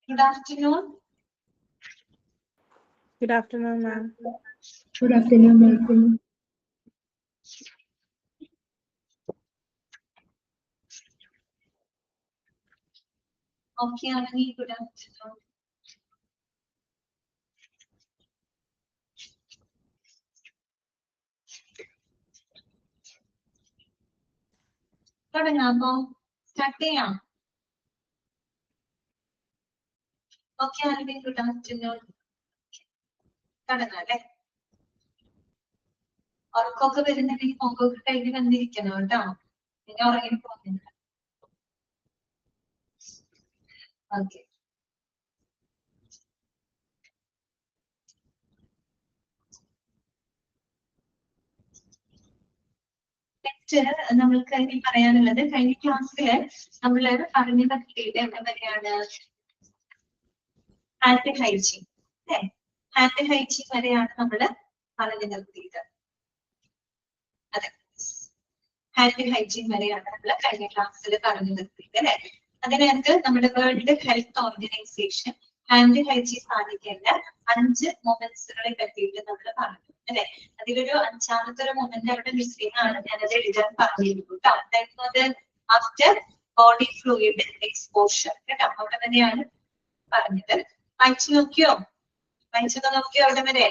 Good afternoon. Good afternoon, ma'am. Good afternoon, ma'am. Okay, Anani, good afternoon. തുടങ്ങാമോ? Start ചെയ്യാം. Okay Albi, good afternoon. തുടങ്ങാം അല്ലേ? ഉറക്കമൊക്കെ വരുന്നുണ്ടെങ്കിൽ മുഖമൊക്കെ കഴിഞ്ഞ് വന്നിരിക്കണം കേട്ടോ. പിന്നെ ഉറങ്ങി പോകുന്നില്ല. ഓക്കെ. നമ്മൾക്ക് ഇനി പറയാനുള്ളത് കഴിഞ്ഞ ക്ലാസ്സില് നമ്മള് പറഞ്ഞ പറ്റിയിട്ട് എന്താ പറയാണ്, ഹാൻഡ് ഹൈജീൻ അല്ലേ? ഹാൻഡ് ഹൈജീൻ വരെയാണ് നമ്മള് പറഞ്ഞു നിർത്തിയത്. അതെ, ഹാൻഡ് ഹൈജീൻ വരെയാണ് നമ്മൾ കഴിഞ്ഞ ക്ലാസ്സിൽ പറഞ്ഞു നിർത്തിയത് അല്ലെ? അതിനകത്ത് നമ്മുടെ world health organisation hand hygiene പാലിക്കേണ്ട 5 മൊമെന്റ്സുകളെ പറ്റിയിട്ട് നമ്മൾ പറഞ്ഞു അല്ലെ? അതിലൊരു 5ാമത്തെ ഒരു മൊമെന്റ് അവിടെ മിസ്സിംഗ് ആണ്, ഞാനത് എഴുതാൻ പറഞ്ഞിരുന്നു കേട്ടോ. അതായത് ആഫ്റ്റർ ബോഡി ഫ്ലൂയിഡ് എക്സ്പോഷർ കേട്ടോ. അവിടെ തന്നെയാണ് പറഞ്ഞത്. വായിച്ചു നോക്കിയോ? വായിച്ചൊക്കെ നോക്കിയോ? അവിടെ വരെ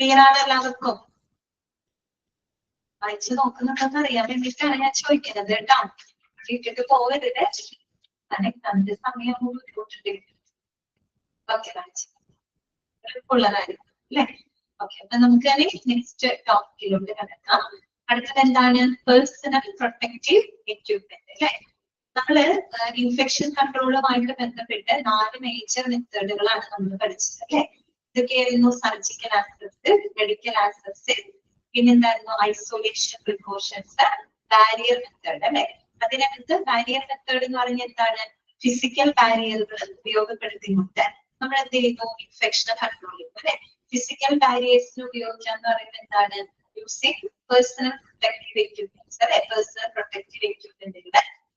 ക്ലിയർ ആണ് എല്ലാവർക്കും? വായിച്ചു നോക്കുന്നുണ്ടെന്ന് അറിയാൻ വേണ്ടിയിട്ടാണ് ഞാൻ ചോദിക്കുന്നത് കേട്ടോ. ഇട്ടിട്ട് പോകരുത്, കണ്ട് സമയം ബുദ്ധിമുട്ടുണ്ട്. ഓക്കെ, വായിച്ചു ഉള്ള കാര്യം അല്ലെ? ഓക്കെ, അപ്പൊ നമുക്ക് നെക്സ്റ്റ് ടോപ്പിക്കിലോട്ട് കിടക്കാം. അടുത്തത് എന്താണ്? പേഴ്സണൽ പ്രൊട്ടക്റ്റീവ് എക്യുപ്മെന്റ് അല്ലെ? നമ്മള് ഇൻഫെക്ഷൻ കൺട്രോളുമായിട്ട് ബന്ധപ്പെട്ട് 4 മേജർ മെത്തേഡുകളാണ് നമ്മൾ പഠിച്ചത് അല്ലെ? ഇതൊക്കെയായിരുന്നു സർജിക്കൽ ആസ്പെക്ട്, മെഡിക്കൽ ആസ്പെക്ട്, പിന്നെന്തായിരുന്നു ഐസൊലേഷൻ പ്രിക്കോഷൻസ്, ബാരിയർ മെത്തേഡ് അല്ലെ? അതിനകത്ത് ബാരിയർ മെത്തേഡ് എന്ന് പറഞ്ഞാൽ എന്താണ്? ഫിസിക്കൽ ബാരിയറുകൾ ഉപയോഗപ്പെടുത്തിക്കൊണ്ട് നമ്മൾ എന്ത് ചെയ്യുന്നു? ഇൻഫെക്ഷൻ കൺട്രോൾ ചെയ്യുന്നു അല്ലെ? ഫിസിക്കൽ ബാരിയേഴ്സിന് ഉപയോഗിക്കാന്ന് പറയുന്നത് എന്താണ്? യൂസിങ് പേഴ്സണൽ പ്രൊട്ടക്റ്റീവ് എക്യുപ്മെന്റ്സ് അല്ലെ? പേഴ്സണൽ പ്രൊട്ടക്റ്റീവ് എക്യുപ്മെന്റുകൾ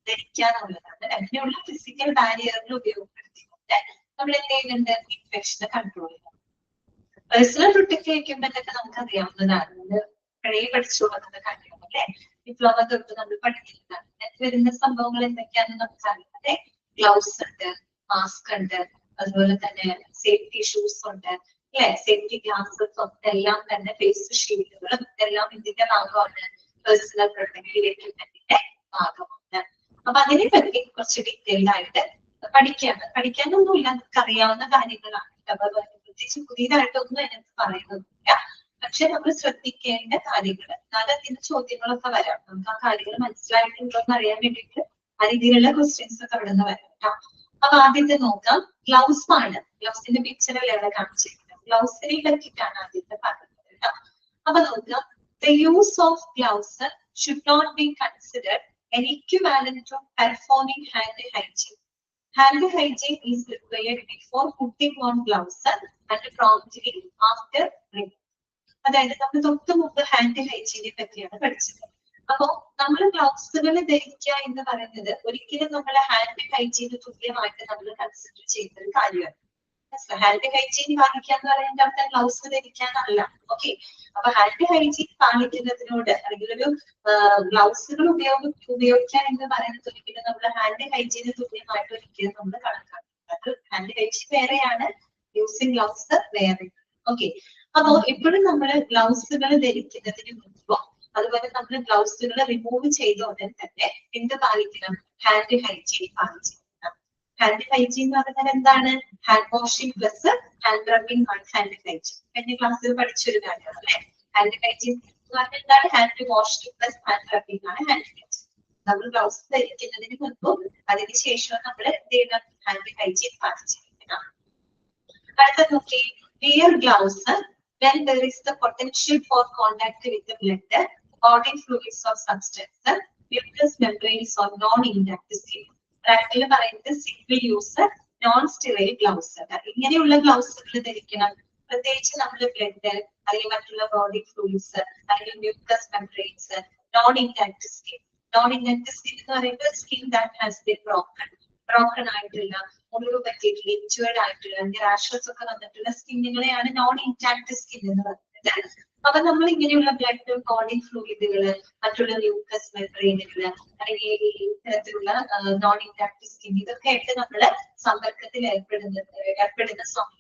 ധരിക്കാനുള്ളതാണ്. അങ്ങനെയുള്ള ഫിസിക്കൽ ബാരിയറുകൾ ഉപയോഗപ്പെടുത്തിക്കൊണ്ട് നമ്മൾ എന്ത് ചെയ്യുന്നുണ്ട്? ഇൻഫെക്ഷൻ കൺട്രോൾ ചെയ്യുന്നു. പേഴ്സണൽ പ്രൊട്ടക്റ്റീവ് എക്യുപ്മെന്റ് ഒക്കെ നമുക്ക് അറിയാവുന്നതാണ്, പഴയ പഠിച്ചു വന്നത് കാര്യമാണ് അല്ലെ? ഡിപ്ലോമ തൊട്ട് നമ്മൾ പഠിക്കുന്നതാണ്. അതിനകത്ത് വരുന്ന സംഭവങ്ങൾ എന്തൊക്കെയാണെന്ന് നമുക്കറിയാം അല്ലെ? ഗ്ലൗസ് ഉണ്ട്, മാസ്ക് ഉണ്ട്, അതുപോലെ തന്നെ സേഫ്റ്റി ഷൂസ് ഉണ്ട് അല്ലെ? സേഫ്റ്റി ഗ്ലാസസ് ഉണ്ട്, എല്ലാം തന്നെ ഫേസ് ഷീൽഡുകളും എല്ലാം ഇതിന്റെ ഭാഗമാണ്, പേഴ്സണൽ പ്രൊട്ടക്റ്റീവ് എക്യുപ്മെന്റിന്റെ ഭാഗമാണ്. അപ്പൊ അതിനെ പറ്റി കുറച്ച് ഡീറ്റെയിൽഡ് ആയിട്ട് പഠിക്കാനൊന്നുമില്ല, നമുക്ക് അറിയാവുന്ന കാര്യങ്ങളാണ്. പ്രത്യേകിച്ച് പുതിയതായിട്ടൊന്നും അതിനകത്ത് പറയുന്നൊന്നുമില്ല. പക്ഷെ നമ്മൾ ശ്രദ്ധിക്കേണ്ട കാര്യങ്ങൾ, എന്നാലും അതിന്റെ ചോദ്യങ്ങളൊക്കെ വരാം. നമുക്ക് ആ കാര്യങ്ങൾ മനസ്സിലായിട്ടുണ്ടോ എന്ന് അറിയാൻ വേണ്ടിയിട്ട് ആ രീതിയിലുള്ള ക്വസ്റ്റ്യൻസ് ഒക്കെ അവിടെ നിന്ന് വരാം കേട്ടോ. അപ്പൊ ആദ്യത്തെ നോക്കാം, ഗ്ലൗസ് ആണ്. ഗ്ലൗസിന്റെ പിക്ചറല്ലേ അവിടെ കാണിച്ചിരിക്കുന്നത്? ഗ്ലൗസിനെ പറ്റിയിട്ടാണ് ആദ്യത്തെ പറഞ്ഞത് കേട്ടോ. അപ്പൊ നോക്കാം, the use of gloves should not be considered an equivalent to performing hand hygiene. Hand hygiene is required before putting on gloves and promptly after removing. അതായത് നമ്മൾ തൊട്ട് മുമ്പ് ഹാൻഡ് ഹൈജീനെ പറ്റിയാണ് പഠിച്ചത്. അപ്പോ നമ്മൾ ഗ്ലൗസുകൾ ധരിക്കുക എന്ന് പറയുന്നത് ഒരിക്കലും നമ്മളെ ഹാൻഡ് ഹൈജീന് തുല്യമായിട്ട് നമ്മൾ കൺസിഡർ ചെയ്യുന്ന ഒരു കാര്യമാണ്. ഹാൻഡ് ഹൈജീൻ പാലിക്കുക എന്ന് പറയുന്നത് അവിടെ ഗ്ലൗസ് ധരിക്കാനല്ല. ഓക്കെ, അപ്പൊ ഹാൻഡ് ഹൈജീൻ പാലിക്കുന്നതിനോട് അല്ലെങ്കിൽ ഒരു ഗ്ലൗസുകൾ ഉപയോഗിക്കാൻ എന്ന് പറയുന്നത് ഒരിക്കലും നമ്മുടെ ഹാൻഡ് ഹൈജീന് തുല്യമായിട്ട് ഒരിക്കലും നമ്മൾ കണക്കാക്കുന്നത്. ഹാൻഡ് ഹൈജീൻ വേറെയാണ്, യൂസിങ് ഗ്ലൗസ് വേറെ. ഓക്കെ, അപ്പോ എപ്പോഴും നമ്മൾ ഗ്ലൗസുകൾ ധരിക്കുന്നതിന് മുമ്പോ അതുപോലെ നമ്മൾ ഗ്ലൗസുകൾ റിമൂവ് ചെയ്ത ഉടൻ തന്നെ എന്ത് പാലിക്കണം? ഹാൻഡ് ഹൈജീൻ പാലിച്ചിരിക്കണം. ഹാൻഡ് ഹൈജീൻ എന്ന് പറഞ്ഞാൽ എന്താണ്? Hand washing plus hand rubbing ആണ് ഹാൻഡ് ഹൈജീൻ. കഴിഞ്ഞ ക്ലാസ്സിൽ പഠിച്ചൊരു കാര്യമാണ് അല്ലെ? ഹാൻഡ് ഹൈജീൻ എന്ന് പറഞ്ഞാൽ എന്താണ്? Hand washing plus hand rubbing ആണ് ഹാൻഡ് ഹൈജീൻ. നമ്മൾ ഗ്ലൗസ് ധരിക്കുന്നതിന് മുമ്പും അതിനുശേഷവും നമ്മൾ എന്ത് ചെയ്യണം? ഹാൻഡ് ഹൈജീൻ പാലിച്ചിരിക്കണം. അടുത്ത നോക്കി, wear gloves when there is the potential for contact with the blood, body fluids or substance, mucous membranes or non-intact skin. Practically പറയുന്നത് single use non sterile gloves. ഇങ്ങനെയുള്ള ഗ്ലൗസുകൾ ധരിക്കണം. പ്രത്യേകിച്ച് നമ്മൾ ബ്ലഡ് അല്ലെങ്കിൽ മറ്റുള്ള ബോഡി ഫ്ലൂയിഡ്സ് അല്ലെങ്കിൽ mucous membranes, non intact skin. Non intact skin എന്ന് പറയുന്നത് skin that has been broken broken ആയിട്ടുള്ള, മുറിവ് പറ്റിയിട്ടുള്ള, ഇഞ്ചുവേർഡ് ആയിട്ടുള്ള, അല്ലെങ്കിൽ റാഷസ് ഒക്കെ വന്നിട്ടുള്ള സ്കിന്നുകളെയാണ് നോൺ ഇൻടാക്ട് സ്കിൻ എന്ന് പറയുന്നത്. അപ്പൊ നമ്മൾ ഇങ്ങനെയുള്ള ബ്ലഡ് ബോഡി ഫ്ലൂയിഡുകള്, മറ്റുള്ള മ്യൂക്കസ് മെംബ്രെയിനുകള്, അല്ലെങ്കിൽ ഈ തരത്തിലുള്ള നോൺ ഇൻടാക്ട് സ്കിൻ, ഇതൊക്കെ ആയിട്ട് നമ്മള് സമ്പർക്കത്തിൽ ഏർപ്പെടുന്ന സമയത്ത്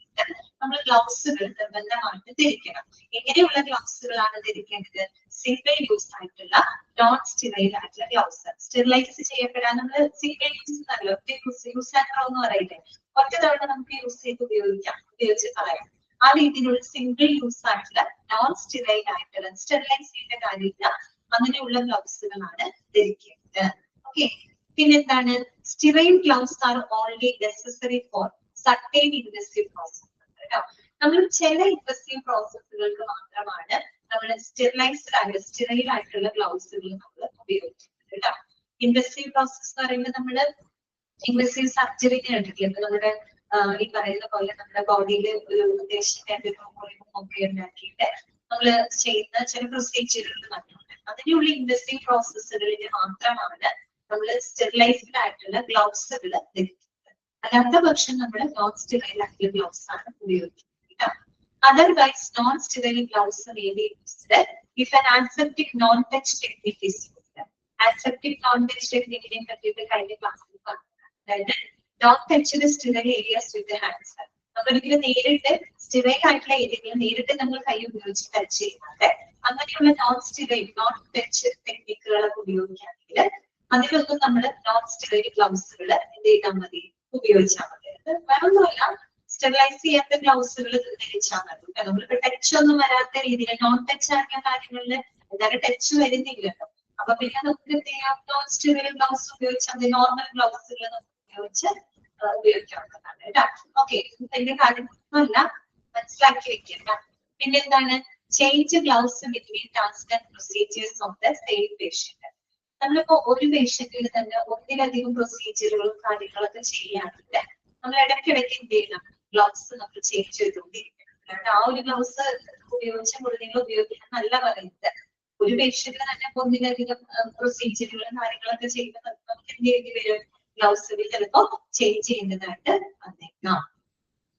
നമ്മൾ ഗ്ലൗസുകൾ നിർബന്ധമായിട്ട് ധരിക്കണം. എങ്ങനെയുള്ള ഗ്ലൗസുകളാണ് ധരിക്കേണ്ടത്? സിംഗിൾ യൂസ് ആയിട്ടുള്ള നോൺ സ്റ്റെറൈൽ ആയിട്ടുള്ള ഗ്ലൗസ്. സ്റ്റെറിലൈസ് ചെയ്യപ്പെടാൻ നമ്മൾ സിംഗിൾ യൂസ് എന്നല്ല, ഒറ്റ യൂസ് ആൻഡ് ത്രോ എന്ന് പറയില്ലേ, ഒറ്റ തവണ നമുക്ക് യൂസ് ചെയ്ത് ഉപയോഗിച്ച് പറയാം. ആ രീതിയിലുള്ള സിംഗിൾ യൂസ് ആയിട്ടുള്ള നോൺ സ്റ്റെറൈൽ ആയിട്ടുള്ള, സ്റ്റെറിലൈസ് ചെയ്യേണ്ട കാര്യമില്ല, അങ്ങനെയുള്ള ഗ്ലൗസുകളാണ് ധരിക്കേണ്ടത്. ഓക്കെ. പിന്നെന്താണ്? Sterile gloves are only necessary four certain invasive process. നമ്മൾ ചില ഇൻവെസീവ് പ്രോസസ്സുകൾക്ക് മാത്രമാണ് നമ്മൾ സ്റ്റെറൈൽ ആയിട്ടുള്ള ഗ്ലൗസുകൾ നമ്മൾ ഉപയോഗിക്കുന്നത് കേട്ടോ. ഇൻവെസീവ് പ്രോസസ് എന്ന് പറയുമ്പോൾ നമ്മള് ഇൻവെസീവ് സർജറി കണ്ടിട്ടില്ല. ഇപ്പൊ നമ്മുടെ ഈ പറയുന്ന പോലെ നമ്മുടെ ബോഡിയിൽ ഒരു ഉദ്ദേശിക്കേണ്ട ഒക്കെ ഉണ്ടാക്കിയിട്ട് നമ്മള് ചെയ്യുന്ന ചില പ്രൊസീജിയറുകൾ മറ്റുണ്ട്. അങ്ങനെയുള്ള ഇൻവെസീവ് പ്രോസസ്സുകളിൽ മാത്രമാണ് നമ്മൾ സ്റ്റെറിലൈസ്ഡ് ആയിട്ടുള്ള ഗ്ലൗസുകൾ ധരിക്കുന്നത്. അല്ലാത്ത പക്ഷം നമ്മൾ നോൺ സ്റ്റെറൈൽ ആയിട്ടുള്ള ഗ്ലൗസ് ആണ് ഉപയോഗിക്കുന്നത്. Otherwise, non-sterile gloves may be used if an aseptic non-touch technique is used. Aseptic non-touch technique in particular kind of classes. അതായത് don't touch the sterile areas with the hands. നമ്മളൊരിക്കലും നേരിട്ട് sterile ആയിട്ടുള്ള ഏരിയകൾ നേരിട്ട് നമ്മൾ കൈ ഉപയോഗിച്ച് ടച്ച് ചെയ്യുന്നുണ്ട്. അങ്ങനെയുള്ള നോൺ സ്റ്റെറൈൽ നോൺ ടച്ച് ടെക്നിക്കുകളൊക്കെ ഉപയോഗിക്കുകയാണെങ്കിൽ അതിലൊന്നും നമ്മൾ നോൺ സ്റ്റെറൈൽ ഗ്ലൗസുകൾ എന്ത് ചെയ്താൽ മതി? ഉപയോഗിച്ചാൽ മതി. വേറൊന്നുമല്ല, സ്റ്റെറിലൈസ് ചെയ്യാത്ത ഗ്ലൗസുകൾ ധരിച്ചാൽ മതി. നമ്മളിപ്പോ ടച്ച് ഒന്നും വരാത്ത രീതിയിൽ നോൺ ടച്ച് ആക്കിയ കാര്യങ്ങളിൽ എന്തായാലും ടച്ച് വരുന്നില്ലല്ലോ. അപ്പൊ പിന്നെ നമുക്ക് എന്ത് ചെയ്യാം? നോൺ സ്റ്റെറൈൽ ഗ്ലൗസ് ഉപയോഗിച്ചാൽ നോർമൽ ഗ്ലൗസുകൾ ഉപയോഗിച്ച് ഉപയോഗിക്കാവുന്നതാണ് കേട്ടോ. ഓക്കെ, ഇതിന്റെ കാര്യമൊന്നുമല്ല, മനസ്സിലാക്കി വെക്കുക. പിന്നെന്താണ്? Change gloves between task and procedures of the same patient. നമ്മളിപ്പോ ഒരു പേഷ്യന്റിൽ തന്നെ ഒന്നിലധികം പ്രൊസീജിയറുകളും കാര്യങ്ങളൊക്കെ ചെയ്യുകയാണെങ്കിൽ നമ്മൾ ഇടയ്ക്കിടയ്ക്ക് എന്ത് ചെയ്യണം? ഗ്ലൗസ് നമ്മൾ ചേഞ്ച് ചെയ്തുകൊണ്ടിരിക്കണം. അല്ലാണ്ട് ആ ഒരു ഗ്ലൗസ് ഉപയോഗിച്ച് മുഴുവൻ ഉപയോഗിക്കാൻ നല്ല പറയുന്നത്. ഒരു പേഷ്യന്റിന് തന്നെ ഒന്നിലധികം പ്രൊസീജിയറുകളും കാര്യങ്ങളൊക്കെ ചെയ്യുമ്പോൾ നമുക്ക് എന്ത് ചെയ്യേണ്ടി വരും? ഗ്ലൗസുകൾ ചിലപ്പോ ചേഞ്ച് ചെയ്യുന്നതായിട്ട് വന്നേക്കാം.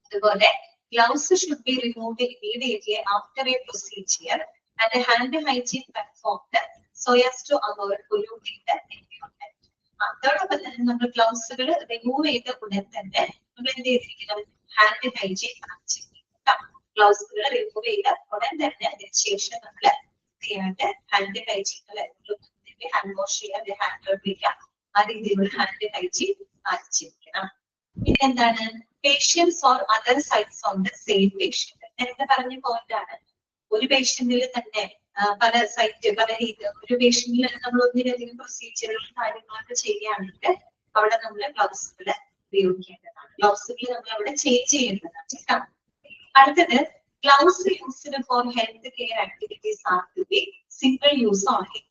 അതുപോലെ gloves should be removed immediately after A procedure and hand hygiene performed so as to avoid polluting the environment. അതോടൊപ്പം തന്നെ നമ്മൾ ഗ്ലൗസുകൾ റിമൂവ് ചെയ്ത ഉടൻ തന്നെ നമ്മൾ എന്ത് ചെയ്തിരിക്കണം? ഹാൻഡ് ഹൈജീൻ ചെയ്യണം. ഗ്ലൗസുകൾ റിമൂവ് ചെയ്ത ഉടൻ തന്നെ അതിനുശേഷം നമ്മൾ ചെയ്യാണ്ട് ഹാൻഡ് ഹൈജീൻ ഹാൻഡ് വാഷ് ചെയ്യാൻ, ഹാൻഡ് റബ് ചെയ്യാം, ആ രീതിയിലുള്ള ഹാൻഡ് ഹൈജീൻ പാലിച്ചിരിക്കണം. പിന്നെ എന്താണ്? Patients or other sites on the same patient. നേരത്തെ പറഞ്ഞ പോയിന്റ് ആണ്. ഒരു പേഷ്യന്റിൽ തന്നെ പല സൈറ്റ് പല രീതി, ഒരു പേഷ്യന്റിൽ നമ്മൾ ഒന്നിലധികം പ്രൊസീജിയറുകളും കാര്യങ്ങളൊക്കെ ചെയ്യുകയാണെങ്കിൽ അവിടെ നമ്മൾ ഗ്ലൗസുകൾ ഉപയോഗിക്കേണ്ടതാണ്. ഗ്ലൗസുകൾ നമ്മൾ അവിടെ ചേഞ്ച് ചെയ്യേണ്ടതാണ്. അടുത്തത്, gloves used for health care activities are to be single use only.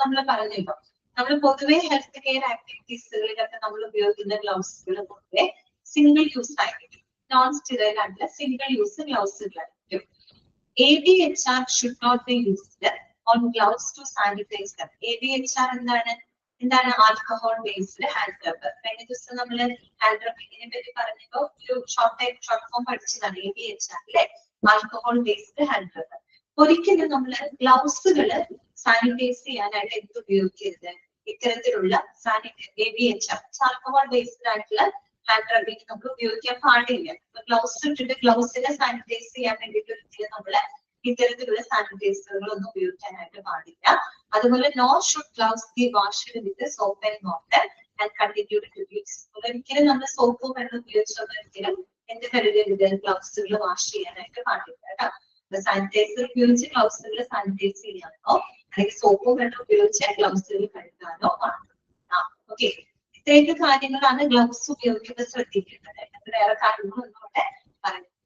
നമ്മൾ പറഞ്ഞല്ലോ, നമ്മൾ പൊതുവെ ഹെൽത്ത് കെയർ ആക്ടിവിറ്റീസുകളിലൊക്കെ നമ്മൾ ഉപയോഗിക്കുന്ന ഗ്ലൗസുകൾ പൊതുവെ സിംഗിൾ യൂസ് ആയിരിക്കും. നോൺ സ്റ്റെറൈൽ ആയിട്ടുള്ള സിംഗിൾ യൂസ് ഗ്ലൗസുകളായിരിക്കും. ABHR should not be used on gloves to sanitize them. ABHR എന്താണ്? Alcohol based hand rubber. കഴിഞ്ഞ ദിവസം നമ്മൾ ഹാൻഡ് റബ്ബിങ്ങിനെ പറ്റി പറഞ്ഞപ്പോ ഒരു ഷോർട്ട് ഫോം പഠിച്ചതാണ് ABHR അല്ലെ, ആൽക്കഹോൾ ബേസ്ഡ് ഹാൻഡ് റബ്ബർ. ഒരിക്കലും നമ്മൾ ഗ്ലൗസുകൾ സാനിറ്റൈസ് ചെയ്യാനായിട്ട് എന്ത് ഉപയോഗിക്കരുത്? ഇത്തരത്തിലുള്ള ABHR ആൽക്കഹോൾ ബേസ്ഡ് ആയിട്ടുള്ള ഹാൻഡ് റബ്ബിങ് നമ്മൾ ഉപയോഗിക്കാൻ പാടില്ല. ഗ്ലൗസ് ഇട്ടിട്ട് ഗ്ലൗസിനെ സാനിറ്റൈസ് ചെയ്യാൻ വേണ്ടിയിട്ട് ഒരിക്കലും നമ്മള് ഇത്തരത്തിലുള്ള സാനിറ്റൈസറുകളൊന്നും ഉപയോഗിക്കാനായിട്ട് പാടില്ല. അതുപോലെ no should gloves be washed with soap and water and continue to use. ഒരിക്കലും നമ്മൾ സോപ്പും വെള്ളം ഉപയോഗിച്ചൊന്നും ഒരിക്കലും എന്ത് കരുതരുത്? ഗ്ലൗസുകൾ വാഷ് ചെയ്യാനായിട്ട് പാടില്ല കേട്ടോ. സാനിറ്റൈസർ ഉപയോഗിച്ച് ഗ്ലൗസുകൾ സാനിറ്റൈസ് ചെയ്യാനോ അല്ലെങ്കിൽ സോപ്പും വെള്ളം ഉപയോഗിച്ച് ഗ്ലൗസുകൾ കഴുകാനോ പാടില്ല. ഓക്കെ, ഇത്രയൊക്കെ കാര്യങ്ങളാണ് ഗ്ലൗസ് ഉപയോഗിക്കുന്നത് ശ്രദ്ധിക്കേണ്ടത്. വേറെ കാര്യങ്ങളൊന്നും ഇവിടെ പറയുന്നില്ല.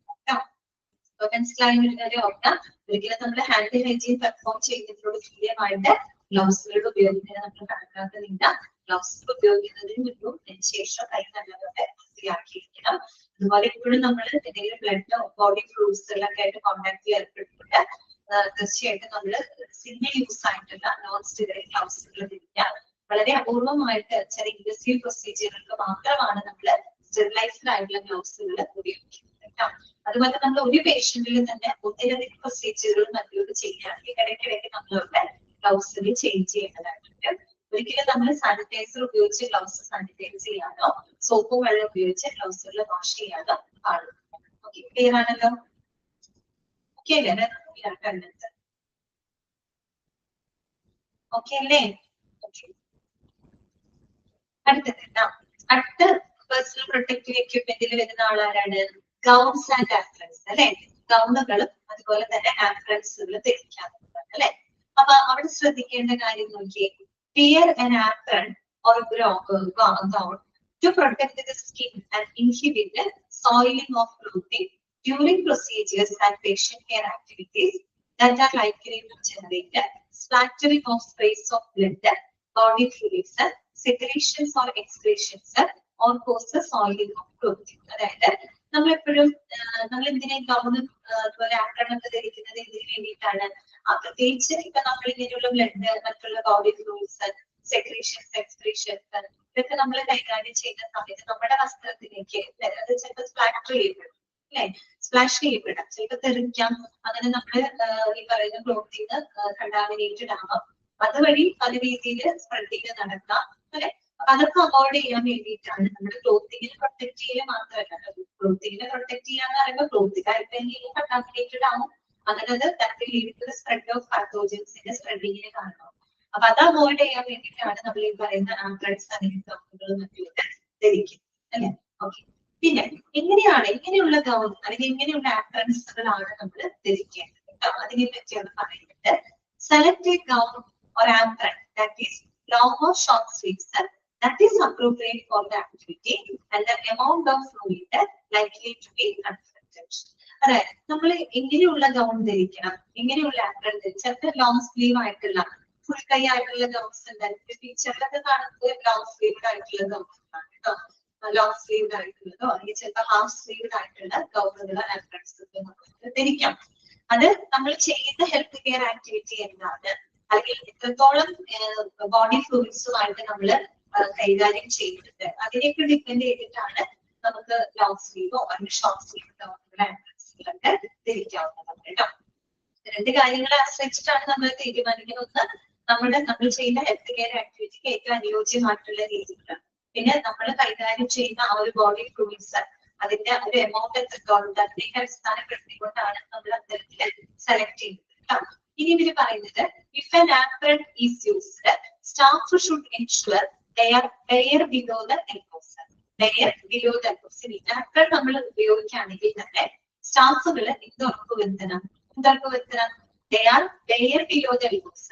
മനസ്സിലായ ഓർക്കാം. ഒരിക്കലും നമ്മൾ ഹാൻഡ് ഹൈജീൻ പെർഫോം ചെയ്യുന്നതിനോട് തുല്യമായിട്ട് ഗ്ലൗസുകളുടെ ഉപയോഗത്തിന് നമ്മൾ കണക്കാക്കുന്നില്ല. ഗ്ലൗസുകൾ ഉപയോഗിക്കുന്നതിന് മുൻപും ശേഷം കൈ നല്ലപോലെ വൃത്തിയാക്കിയിരിക്കണം. അതുപോലെ ഇപ്പോഴും നമ്മൾ എന്തെങ്കിലും ബ്ലഡ് ബോഡി ഫ്ലൂയിഡ്സുകളൊക്കെ ആയിട്ട് കോണ്ടാക്ട് ഏർപ്പെട്ടിട്ട് തീർച്ചയായിട്ടും നമ്മൾ സിംഗിൾ യൂസ് ആയിട്ടുള്ള നോൺ സ്റ്റെറൈൽ ഗ്ലൗസുകൾ ധരിക്കുക. വളരെ അപൂർവമായിട്ട് ചില ഇൻഡസ്ട്രിയൽ പ്രൊസീജിയറുകൾക്ക് മാത്രമാണ് നമ്മൾ സ്റ്റെറിലൈസ്ഡ് ആയിട്ടുള്ള ഗ്ലൗസുകൾ ഉപയോഗിക്കുന്നത് കേട്ടോ. അതുപോലെ നമ്മൾ ഒരു പേഷ്യന്റിൽ തന്നെ ഒന്നിലധികം പ്രൊസീജിയറുകൾ മറ്റുള്ളത് ചെയ്യുകയാണെങ്കിൽ ഇടയ്ക്കിടയ്ക്ക് നമ്മളുടെ ഗ്ലൗസുകൾ ചേഞ്ച് ചെയ്യേണ്ടതായിട്ടുണ്ട്. ഒരിക്കലും നമ്മൾ സാനിറ്റൈസർ ഉപയോഗിച്ച് ഗ്ലൗസ് സാനിറ്റൈസ് ചെയ്യാനോ സോപ്പും വെള്ളം ഉപയോഗിച്ച് ഗ്ലൗസുകൾ വാഷ് ചെയ്യാനോ പാടില്ല. ഓക്കെ, ക്ലിയർ ആണല്ലോ? ഓക്കെ അല്ലേ? ഓക്കെ അല്ലേ? അടുത്ത പേഴ്സണൽ പ്രൊട്ടക്റ്റീവ് എക്യുപ്മെന്റിൽ വരുന്ന ആളാരാണ്? ഗൗൺസ് ആൻഡ് ആപ്രൺസ് അല്ലെ. ഗൗണുകളും അതുപോലെ തന്നെ ആപ്രൺസുകൾ ധരിക്കാവുന്നതാണ് അല്ലെ. അപ്പൊ അവിടെ ശ്രദ്ധിക്കേണ്ട കാര്യം നോക്കിയേ. Wear an apron or a gown to protect the skin and inhibit soiling of clothing during procedures and patient care activities that are likely to generate splattering of sprays of blood, body fluids, secretions or excretions, or causes soiling of clothing. അതായത് നമ്മളെപ്പോഴും നമ്മൾ എന്തിനെ gown അതുപോലെ ആക്രമണത്തെ ധരിക്കുന്നത് എന്തിനു വേണ്ടിയിട്ടാണ്? പ്രത്യേകിച്ച് ഇപ്പൊ നമ്മൾ ഇങ്ങനെയുള്ള ബ്ലഡ്, മറ്റുള്ള ബോഡി ഫ്ലൂയിഡ്സ്, സെക്രീഷൻസ്, എക്സ്ക്രീഷൻസ് ഇതൊക്കെ നമ്മൾ കൈകാര്യം ചെയ്യുന്ന സമയത്ത് നമ്മുടെ വസ്ത്രത്തിലേക്ക് അത് ചിലപ്പോൾ സ്പ്ലാറ്റർ ചെയ്യപ്പെടും അല്ലെ, സ്പ്ലാഷ് ചെയ്യപ്പെടാം, ചിലപ്പോൾ തെറിക്കാം. അങ്ങനെ നമ്മൾ ഈ പറയുന്ന ക്ലോത്തിങ് കണ്ടാമിനേറ്റഡ് ആവാം. അതുവഴി പല രീതിയിൽ സ്പ്രെഡിങ് നടക്കാം അല്ലെ. അപ്പൊ അതൊക്കെ അവോയ്ഡ് ചെയ്യാൻ വേണ്ടിയിട്ടാണ് നമ്മുടെ ക്ലോത്തിങ്ങിനെ പ്രൊട്ടക്ട് ചെയ്യുക മാത്രമല്ല, ക്ലോത്തിങ്ങിനെ പ്രൊട്ടക്ട് ചെയ്യാന്ന് പറയുമ്പോൾ ക്ലോത്തിങ് ആയിട്ടെങ്കിലും കണ്ടാമിനേറ്റഡ് ആവും. അങ്ങനെ അത് സ്പ്രെഡ് ഓഫ് പാത്തോജൻസിന്റെ സ്പ്രെഡിങ്ങിന് കാരണം. അപ്പൊ അത് അവോയ്ഡ് ചെയ്യാൻ വേണ്ടിയിട്ടാണ് നമ്മൾ ഈ പറയുന്ന ആൻഡ്രൈഡ്സ് അല്ലെങ്കിൽ ഗൗണുകളും മറ്റുമൊക്കെ ധരിക്കുന്നത് അല്ലെ. ഓക്കെ, പിന്നെ ഇങ്ങനെയുള്ള ഗൗൺ അല്ലെങ്കിൽ ഇങ്ങനെയുള്ള ആൻഡ്രൈഡ്സുകളാണ് നമ്മൾ ധരിക്കേണ്ടത് കേട്ടോ. അതിനെ പറ്റിയാണ് പറയുന്നത്. സെലക്ട് എ ഗൗൺ ഓർ ആൻഡ്രൈഡ് that is long or short sleeves that is appropriate for the activity and the amount of fluid likely to be consumed. അതായത് നമ്മൾ എങ്ങനെയുള്ള ഗൗൺ ധരിക്കണം, എങ്ങനെയുള്ള ആപ്രൺ ധരിച്ചാൽ ലോങ് സ്ലീവ് ആയിട്ടുള്ള ഫുൾ കൈ ആയിട്ടുള്ള ഗൗൺസ് ഉണ്ടായിരിക്കും. ടീച്ചറിലൊക്കെ കാണുന്നത് ലോങ് സ്ലീവ്ഡ് ആയിട്ടുള്ള ഗൗൺസ് ആണ് കേട്ടോ. ലോങ് സ്ലീവ്ഡ് ആയിട്ടുള്ളതോ അല്ലെങ്കിൽ ചിലപ്പോൾ ഹാഫ് സ്ലീവ്ഡ് ആയിട്ടുള്ള ഗൗണുകൾ ആപ്രൺസ് നമുക്ക് ധരിക്കാം. അത് നമ്മൾ ചെയ്യുന്ന ഹെൽത്ത് കെയർ ആക്ടിവിറ്റി എന്താണ്, അല്ലെങ്കിൽ എത്രത്തോളം ബോഡി ഫ്ലൂയിഡ്സുമായിട്ട് നമ്മൾ കൈകാര്യം ചെയ്യുന്നുണ്ട്, അതിനെയൊക്കെ ഡിപ്പെൻഡ് ചെയ്തിട്ടാണ് നമുക്ക് ലോങ് സ്ലീവോ അല്ലെങ്കിൽ ഷോർട്ട് സ്ലീവ് ഗൗണുകളൊക്കെ ധരിക്കാവുന്നതാണ് കേട്ടോ. രണ്ട് കാര്യങ്ങളെ ആശ്രയിച്ചിട്ടാണ് നമ്മൾ തീരുമാനിക്കുന്നത്. ഒന്ന്, നമ്മൾ ചെയ്യുന്ന ഹെൽത്ത് കെയർ ആക്ടിവിറ്റിക്ക് ഏറ്റവും അനുയോജ്യമായിട്ടുള്ള രീതികളാണ്. പിന്നെ നമ്മൾ കൈകാര്യം ചെയ്യുന്ന ആ ഒരു ബോഡി ഫ്ലൂയിഡ്സ് അതിന്റെ ഒരു എമൗണ്ട് എത്രത്തോളം അതിലേക്ക് അടിസ്ഥാനപ്പെടുത്തിക്കൊണ്ടാണ് നമ്മൾ അത്തരത്തിൽ സെലക്ട് ചെയ്യുന്നത് കേട്ടോ. ഇനി ഇവര് പറയുന്നത്, if an apron is used, staff should ensure they are bare below the elbows. Bare below the elbows. Apron നമ്മൾ ഉപയോഗിക്കുകയാണെങ്കിൽ തന്നെ സ്റ്റാഫുകൾ എന്തുറപ്പുവരുത്തണം? They are bare below the elbows.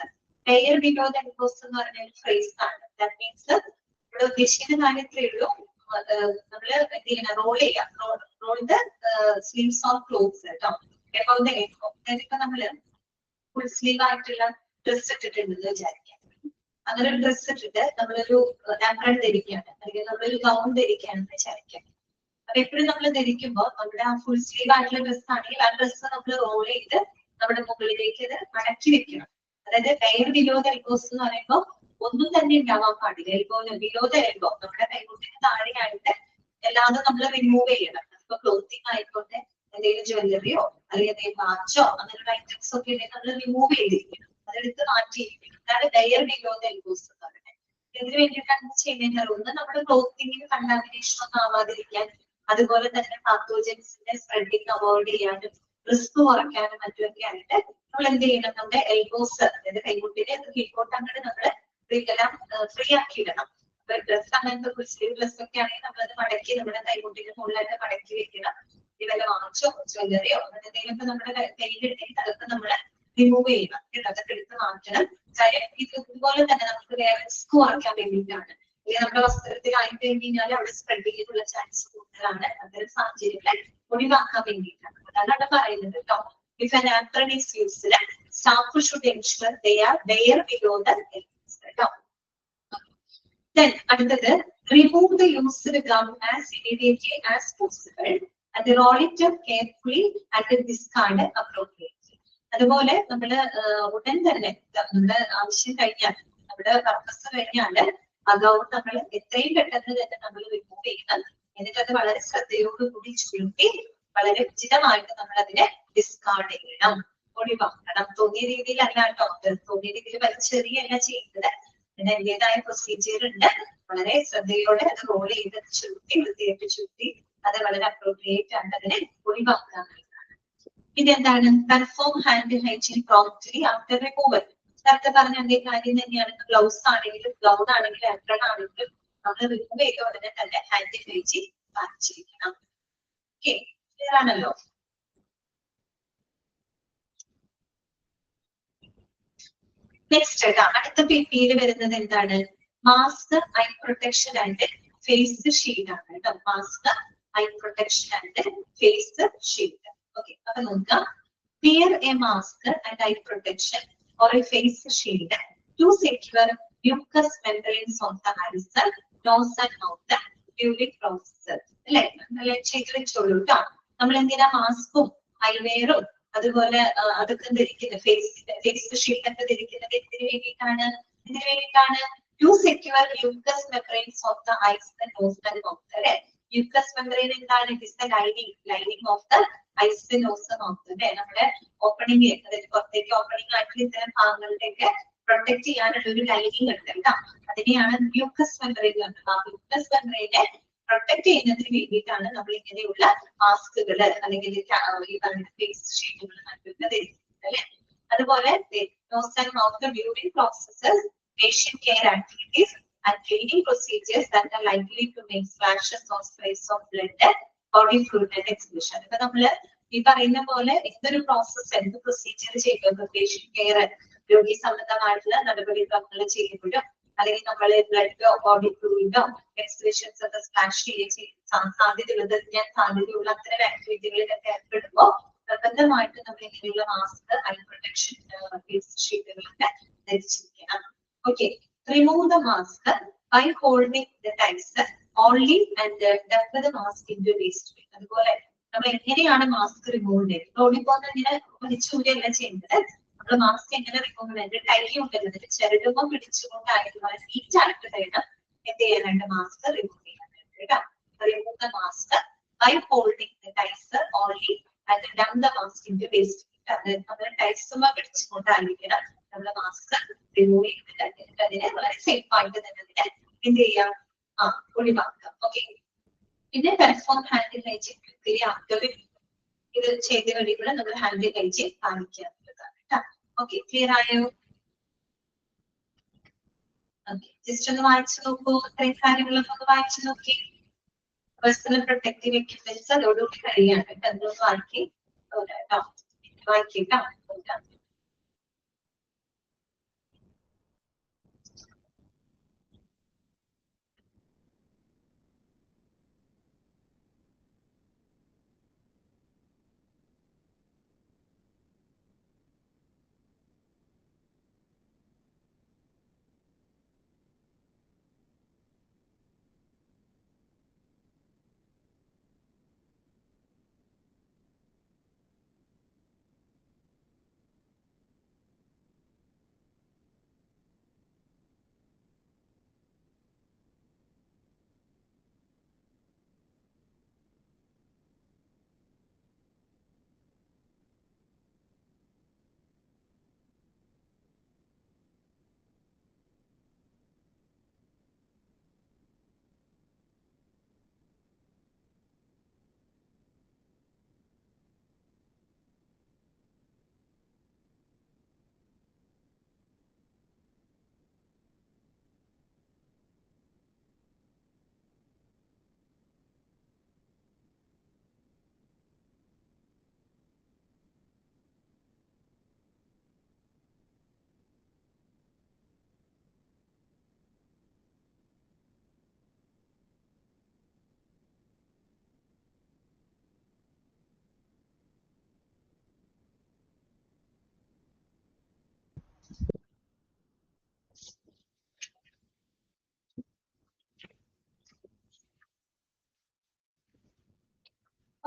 Bare below the elbows എന്ന് പറഞ്ഞ ഒരു ഫ്രേസ് ആണ്. That means ഇവിടെ ഉദ്ദേശിക്കുന്ന കാര്യത്തിലേ ഉള്ളൂ. നമ്മൾ എന്ത് ചെയ്യണം? റോൾ ചെയ്യാം. Roll the sleeves of clothes കേട്ടോ. Above the elbow. അതായത് നമ്മള് ഫുൾ സ്ലീവ് ആയിട്ടുള്ള ഡ്രസ് ഇട്ടിട്ടുണ്ടെന്ന് വിചാരിക്കാം. അങ്ങനെ ഒരു ഡ്രസ് ഇട്ടിട്ട് നമ്മളൊരു ആപ്രൺ ധരിക്കുകയാണ് അല്ലെങ്കിൽ നമ്മളൊരു ഗൗൺ ധരിക്കുകയാണെന്ന് വിചാരിക്കാം. അപ്പൊ എപ്പോഴും നമ്മൾ ധരിക്കുമ്പോൾ നമ്മുടെ ആ ഫുൾ സ്ലീവ് ആയിട്ടുള്ള ഡ്രസ് ആണെങ്കിൽ ആ ഡ്രസ് നമ്മൾ റോൾ ചെയ്ത് നമ്മുടെ മുകളിലേക്ക് ഇത് മടക്കി വെക്കണം. അതായത് എയർ ബിലോ ദ എൽബോസ് എന്ന് പറയുമ്പോൾ ഒന്നും തന്നെ ഉണ്ടാവാൻ പാടില്ല. ബിലോ ദ എൽബോ നമ്മുടെ കൈമുട്ടിന് താഴെയായിട്ട് എല്ലാതും നമ്മൾ റിമൂവ് ചെയ്യണം. ഇപ്പൊ ക്ലോത്തിങ് ആയിക്കോട്ടെ, എന്തെങ്കിലും ജ്വല്ലറിയോ അല്ലെങ്കിൽ എന്തെങ്കിലും വാച്ചോ അങ്ങനെയുള്ള ഐറ്റംസ് ഒക്കെ ഉണ്ടെങ്കിൽ നമ്മൾ റിമൂവ് ചെയ്തിരിക്കണം, അതെടുത്ത് മാറ്റിയിരിക്കണം. അതാണ് ഡയർ ബിലോ ദ എൽബോസ് എന്ന് പറയുന്നത്. ഇതിന് വേണ്ടിയിട്ടാണ് ചെയ്യുന്നത്. ഒന്ന്, നമ്മുടെ ക്ലോത്തിങ്ങിന് കണ്ടാമിനേഷൻ ഒന്നും ആവാതിരിക്കാൻ, അതുപോലെ തന്നെ പാത്തോജൻസിന്റെ സ്പ്രെഡിങ് അവോയ്ഡ് ചെയ്യാനും റിസ്ക് കുറയ്ക്കാനും മറ്റുമൊക്കെ ആയിട്ട് നമ്മൾ എന്ത് ചെയ്യണം? നമ്മുടെ എൽബോസ് അതായത് കൈമുട്ടിനെ കീഴ്പോട്ട് അങ്ങനെ നമ്മൾ എല്ലാം ഫ്രീ ആക്കി ഇടണം. അപ്പൊ ഡ്രസ് അങ്ങനത്തെ ഫുൾ സ്ലീവ് ഡ്രസ് ഒക്കെ ആണെങ്കിൽ നമ്മളത് മടക്കി നമ്മുടെ കൈമുട്ടിന് മുകളിലായിട്ട് മടക്കി വെക്കണം. ഇവരെ വാച്ചോ ജ്വല്ലറിയോ അങ്ങനെ എന്തെങ്കിലുമൊക്കെ നമ്മുടെ കയ്യിലുണ്ടെങ്കിൽ അതൊക്കെ നമ്മൾ റിമൂവ് ചെയ്യണം കേട്ടോ. അതൊക്കെ എടുത്ത് മാറ്റണം. കാര്യം ഇതുപോലെ തന്നെ നമുക്ക് വേറെ റിസ്ക് കുറയ്ക്കാൻ വേണ്ടിയിട്ടാണ്. അല്ലെങ്കിൽ നമ്മുടെ വസ്ത്രത്തിലായി കഴിഞ്ഞാൽ അവിടെ സ്പ്രെഡ് ചെയ്യാനുള്ള ചാൻസ് കൂടുതലാണ്. അത്തരം സാഹചര്യങ്ങളെ ഒഴിവാക്കാൻ വേണ്ടിയിട്ടാണ്. അതാണ് അവിടെ പറയുന്നത് കേട്ടോ. If an apron is used, staff should ensure they are bare below the elbows കേട്ടോ. Then അടുത്തത്, remove the used gown as immediately as possible and roll it up carefully and discard appropriately. അതുപോലെ നമ്മള് ഉടൻ തന്നെ നമ്മുടെ ആവശ്യം കഴിഞ്ഞാൽ നമ്മുടെ പർപ്പസ് കഴിഞ്ഞാല് ആ ഗൗൺ നമ്മൾ എത്രയും പെട്ടെന്ന് തന്നെ നമ്മൾ റിമൂവ് ചെയ്യണം. എന്നിട്ട് അത് വളരെ ശ്രദ്ധയോടുകൂടി ചുരുട്ടി വളരെ ഉചിതമായിട്ട് നമ്മൾ അതിനെ ഡിസ്കാർഡ് ചെയ്യണം, ഒഴിവാക്കണം. തോന്നിയ രീതിയിൽ അല്ലാട്ടോ, തോന്നിയ രീതിയിൽ വലിച്ചെറിയല്ല ചെയ്യുന്നത്. അതിന് അതിൻ്റെതായ പ്രൊസീജിയർ ഉണ്ട്. വളരെ ശ്രദ്ധയോടെ അത് റോൾ ചെയ്ത് ചുരുട്ടി വൃത്തിയായിട്ട് ചുരുട്ടി അത് വളരെ അപ്രോപ്രിയേറ്റ് ആയിട്ട് അതിനെ ഒഴിവാക്കാൻ. ഇതെന്താണ്? Confirm hand hygiene promptly after removal. നേരത്തെ പറഞ്ഞ അതേ കാര്യം തന്നെയാണ്. ഗ്ലൗസ് ആണെങ്കിലും ഗൗൺ ആണെങ്കിലും ആപ്രൺ ആണെങ്കിലും നമ്മൾ റിമൂവ് ചെയ്ത ഉടനെ തന്നെ ഹാൻഡ് ഹൈജീൻ പാലിച്ചിരിക്കണം. ഓക്കെ, ക്ലിയർ ആണല്ലോ? നെക്സ്റ്റ് അടുത്ത പിപിയിൽ വരുന്നത് എന്താണ്? Mask, eye protection and face shield ആണ് കേട്ടോ. Mask, eye protection and face shield. Okay, അപ്പൊ നോക്കാം. Wear a mask and eye protection or a face shield to secure mucous membranes of the eyes, nose and mouth during process. അല്ലെ, നല്ല ചെയ്തിട്ടുള്ളൂ കേട്ടോ. നമ്മൾ എന്തിനാ മാസ്കും ഐവെയറും അതുപോലെ അതൊക്കെ ധരിക്കുന്നത്, ഫേസ് ഷീൽഡ് ഒക്കെ ധരിക്കുന്നത് എന്തിനു വേണ്ടിയിട്ടാണ്? To secure mucous membranes of the eyes, nose and mouth. അല്ലെ, മ്യൂക്കസ് മെംബ്രെയിൻ എന്താണ്? It is the lining of the eyes, nose, mouth. അല്ലെ, നമ്മുടെ ഓപ്പണിംഗ്, അതായത് പുറത്തേക്ക് ഓപ്പണിംഗ് ആയിട്ടുള്ള ഇത്തരം ഭാഗങ്ങളുടെയൊക്കെ പ്രൊട്ടക്ട് ചെയ്യാനുള്ള ഒരു ലൈനിങ് ഉണ്ട് കേട്ടോ. അതിനെയാണ് മ്യൂക്കസ് മെംബ്രെയിൻ എന്ന്. ആ മ്യൂക്കസ് മെംബ്രെയിനെ പ്രൊട്ടക്ട് ചെയ്യുന്നതിന് വേണ്ടിയിട്ടാണ് നമ്മൾ ഇങ്ങനെയുള്ള മാസ്കുകൾ അല്ലെങ്കിൽ ഈ പറയുന്ന ഫേസ് ഷീൽഡുകൾ മറ്റൊക്കെ ധരിക്കുന്നത്. അല്ലെ, അതുപോലെ nose and mouth during processes, patient care activities and cleaning procedures that are likely to make splashes or sprays of blood, body fluid and excretion. ഇപ്പൊ നമ്മള് ഈ പറയുന്ന പോലെ എന്തൊരു പ്രോസസ്, എന്ത് പ്രൊസീജിയർ ചെയ്യുമ്പോൾ പേഷ്യന്റ് കെയർ, രോഗി സംബന്ധമായിട്ടുള്ള നടപടിക്രമങ്ങൾ ചെയ്യുമ്പോഴും അല്ലെങ്കിൽ നമ്മൾ ബ്ലഡോ ബോഡി ഫ്ലൂയിഡോ എക്സ്ക്രീഷൻസ് ഒക്കെ സ്പ്ലാഷ് ചെയ്യാൻ സാധ്യതയുള്ള അത്തരം ആക്ടിവിറ്റികളിലൊക്കെ ഏർപ്പെടുമ്പോൾ നിർബന്ധമായിട്ട് നമ്മൾ ഇങ്ങനെയുള്ള മാസ്ക്, ഐ പ്രൊട്ടക്ഷൻ, ഫേസ് ഷീൽഡുകളൊക്കെ ധരിച്ചിരിക്കണം. Okay, remove the mask by holding the tights only and dump the mask into waste bin. അതുപോലെ നമ്മൾ എങ്ങനെയാണ് മാസ്ക് റിമൂവ് ചെയ്യുന്നത്? ഓടിപ്പോന്ന് ഇങ്ങനെ വലിച്ചൂരിയല്ല ചെയ്യുന്നത്. നമ്മൾ മാസ്ക് എങ്ങനെ റിമൂവ് ചെയ്യുന്നത്? ടൈ ഉണ്ടല്ലോ, ചെറുതുമ്പോൾ പിടിച്ചുകൊണ്ടായിരുന്നു ഫീറ്റ് ആയിട്ട് വേണം എന്ത് ചെയ്യാനായിട്ട് മാസ്ക് റിമൂവ് ചെയ്യാനായിട്ട് കേട്ടോ. Remove the mask by holding the tights only and dump the mask into waste bin. അതായത് നമ്മൾ ടൈസുമ പിടിച്ചുകൊണ്ടായിരിക്കണം നമ്മുടെ മാസ്ക് റിമൂവ് ചെയ്തിട്ട് അതിനെ വളരെ സേഫ് ആയിട്ട് തന്നെ അതിനെ എന്ത് ചെയ്യാം, ഒഴിവാക്കാം. ഓക്കെ, പിന്നെ perform hand hygiene quickly after ഇത് ചെയ്ത് കഴിയുമ്പോൾ നമ്മൾ ഹാൻഡ് ഹൈജീൻ പാലിക്കാവുന്നതാണ് കേട്ടോ. ഓക്കെ, ക്ലിയർ ആയോ? ഓക്കെ, ജസ്റ്റ് ഒന്ന് വായിച്ചു നോക്കൂ. ഇത്രയും കാര്യങ്ങളൊക്കെ ഒന്ന് വായിച്ചു നോക്കി. പേഴ്സണൽ പ്രൊട്ടക്റ്റീവ് എക്യുപ്മെന്റ്സ് അതോടുകൂടി കഴിയാണ് കേട്ടോ. എന്തൊന്ന് വായിക്കി കേട്ടോ, വായിക്കാം.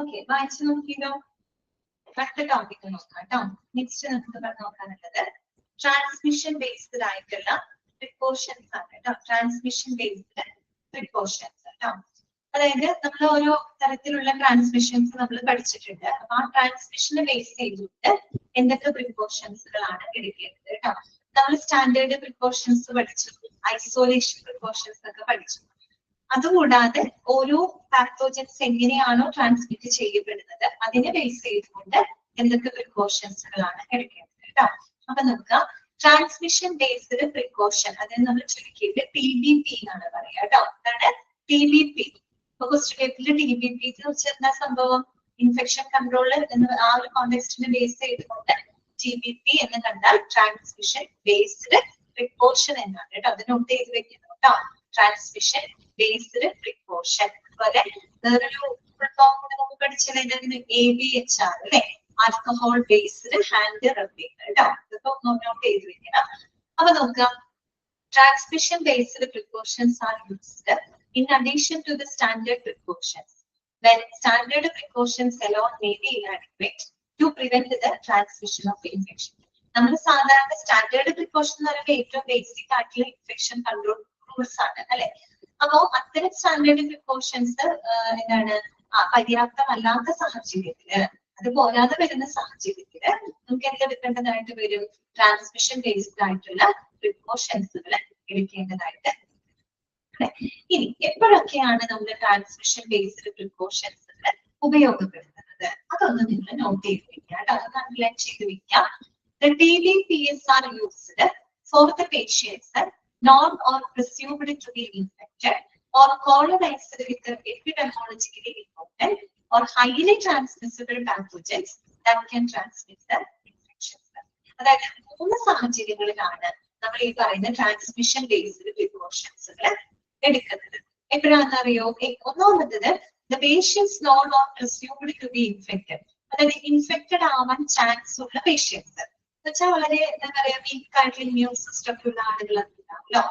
ഓക്കെ, വായിച്ചു നോക്കിയല്ലോ. അടുത്ത ടോപ്പിക് നോക്കാം കേട്ടോ. നെക്സ്റ്റ് നമുക്ക് നോക്കാനുള്ളത് ട്രാൻസ്മിഷൻ ബേസ്ഡ് ആയിട്ടുള്ള പ്രിക്കോഷൻസ് ആണ് കേട്ടോ. ട്രാൻസ്മിഷൻ ബേസ്ഡ് പ്രിക്കോഷൻസ് കേട്ടോ. അതായത് നമ്മൾ ഓരോ തരത്തിലുള്ള ട്രാൻസ്മിഷൻസ് നമ്മൾ പഠിച്ചിട്ടുണ്ട്. അപ്പൊ ആ ട്രാൻസ്മിഷനെ ബേസ് ചെയ്തിട്ട് എന്തൊക്കെ പ്രിക്കോഷൻസുകളാണ് എടുക്കേണ്ടത് കേട്ടോ. നമ്മൾ സ്റ്റാൻഡേർഡ് പ്രിക്കോഷൻസ് പഠിച്ചു, ഐസോലേഷൻ പ്രിക്കോഷൻസ് ഒക്കെ പഠിച്ചു. അതുകൂടാതെ ഓരോ പാത്തോജൻസ് എങ്ങനെയാണോ ട്രാൻസ്മിറ്റ് ചെയ്യപ്പെടുന്നത് അതിനെ ബേസ് ചെയ്തുകൊണ്ട് എന്തൊക്കെ പ്രിക്കോഷൻസുകളാണ് എടുക്കേണ്ടത് കേട്ടോ. അപ്പൊ നമുക്ക് ട്രാൻസ്മിഷൻ ബേസ്ഡ് പ്രിക്കോഷൻ, അതായത് നമ്മൾ ചുരുക്കിയിട്ട് TBP എന്നാണ് പറയാ കേട്ടോ. അതാണ് TBP. ഇപ്പൊ ക്വസ്റ്റ്യൻ പേപ്പറിൽ TBP എന്ന് വെച്ചാൽ എന്താ സംഭവം? ഇൻഫെക്ഷൻ കൺട്രോൾ എന്ന് ആ ഒരു കോണ്ടെക്സ്റ്റിനെ ബേസ് ചെയ്തുകൊണ്ട് TBP എന്ന് കണ്ടാൽ ട്രാൻസ്മിഷൻ ബേസ്ഡ് പ്രിക്കോഷൻ എന്നാണ് കേട്ടോ. അത് നോട്ട് ചെയ്ത് വെക്കുന്നു കേട്ടോ. Transmission based precaution. അതുപോലെ വേറൊരു നമുക്ക് പഠിച്ചത് ABHR അല്ലെ, ആൽക്കഹോൾ ബേസ്ഡ് ഹാൻഡ് റബ്ബിംഗ് കേട്ടോ. ഇതൊക്കെ നോട്ട് ചെയ്ത് വെക്കണം. അപ്പൊ നോക്കാം, transmission based precautions are used in addition to the standard precautions. When standard precautions alone may be inadequate to prevent the transmission of infection. നമ്മൾ സാധാരണ സ്റ്റാൻഡേർഡ് പ്രിക്കോഷൻ എന്ന് പറയുമ്പോൾ ഏറ്റവും ബേസിക് ആയിട്ടുള്ള ഇൻഫെക്ഷൻ കൺട്രോൾ റൂൾസ് ആണ് അല്ലെ. അപ്പോ അത്തരം സ്റ്റാൻഡേർഡ് പ്രിക്കോഷൻസ് എന്താണ് പര്യാപ്തമല്ലാത്ത സാഹചര്യത്തില്, അത് പോരാതെ വരുന്ന സാഹചര്യത്തില് നമുക്ക് എന്ത് എടുക്കേണ്ടതായിട്ട് വരും? ട്രാൻസ്മിഷൻ ബേസ്ഡ് ആയിട്ടുള്ള പ്രിക്കോഷൻസുകൾ എടുക്കേണ്ടതായിട്ട്. ഇനി എപ്പോഴൊക്കെയാണ് നമ്മൾ ട്രാൻസ്മിഷൻ ബേസ്ഡ് പ്രിക്കോഷൻസുകൾ ഉപയോഗപ്പെടുത്തുന്നത്? അതൊന്ന് നിങ്ങൾ നോട്ട് ചെയ്ത് വെക്കുക കേട്ടോ. അതൊന്ന് അണ്ടർലൈൻ ചെയ്ത് വെക്കുക. The TBPs are used for the patients known or presumed to be infected or colonized with epidemiologically important or highly transmissible pathogens that can transmit the infections. അതായത് 3 സാഹചര്യങ്ങളിലാണ് നമ്മൾ ഈ പറയുന്ന ട്രാൻസ്മിഷൻ ബേസ്ഡ് പ്രിക്കോഷൻസുകൾ എടുക്കുന്നത്. എപ്പോഴാണെന്ന് അറിയോ? ഒന്നാമത്തത് the patients known or presumed to be infected, അതായത് infected ആവാൻ ചാൻസ് ഉള്ള പേഷ്യൻസ് എന്നുവെച്ചാൽ വളരെ എന്താ പറയാ വീക്ക് ആയിട്ടുള്ള ഇമ്മ്യൂൺ സിസ്റ്റം ഒക്കെ ഉള്ള ആളുകളൊക്കെ ഉണ്ടാവല്ലോ.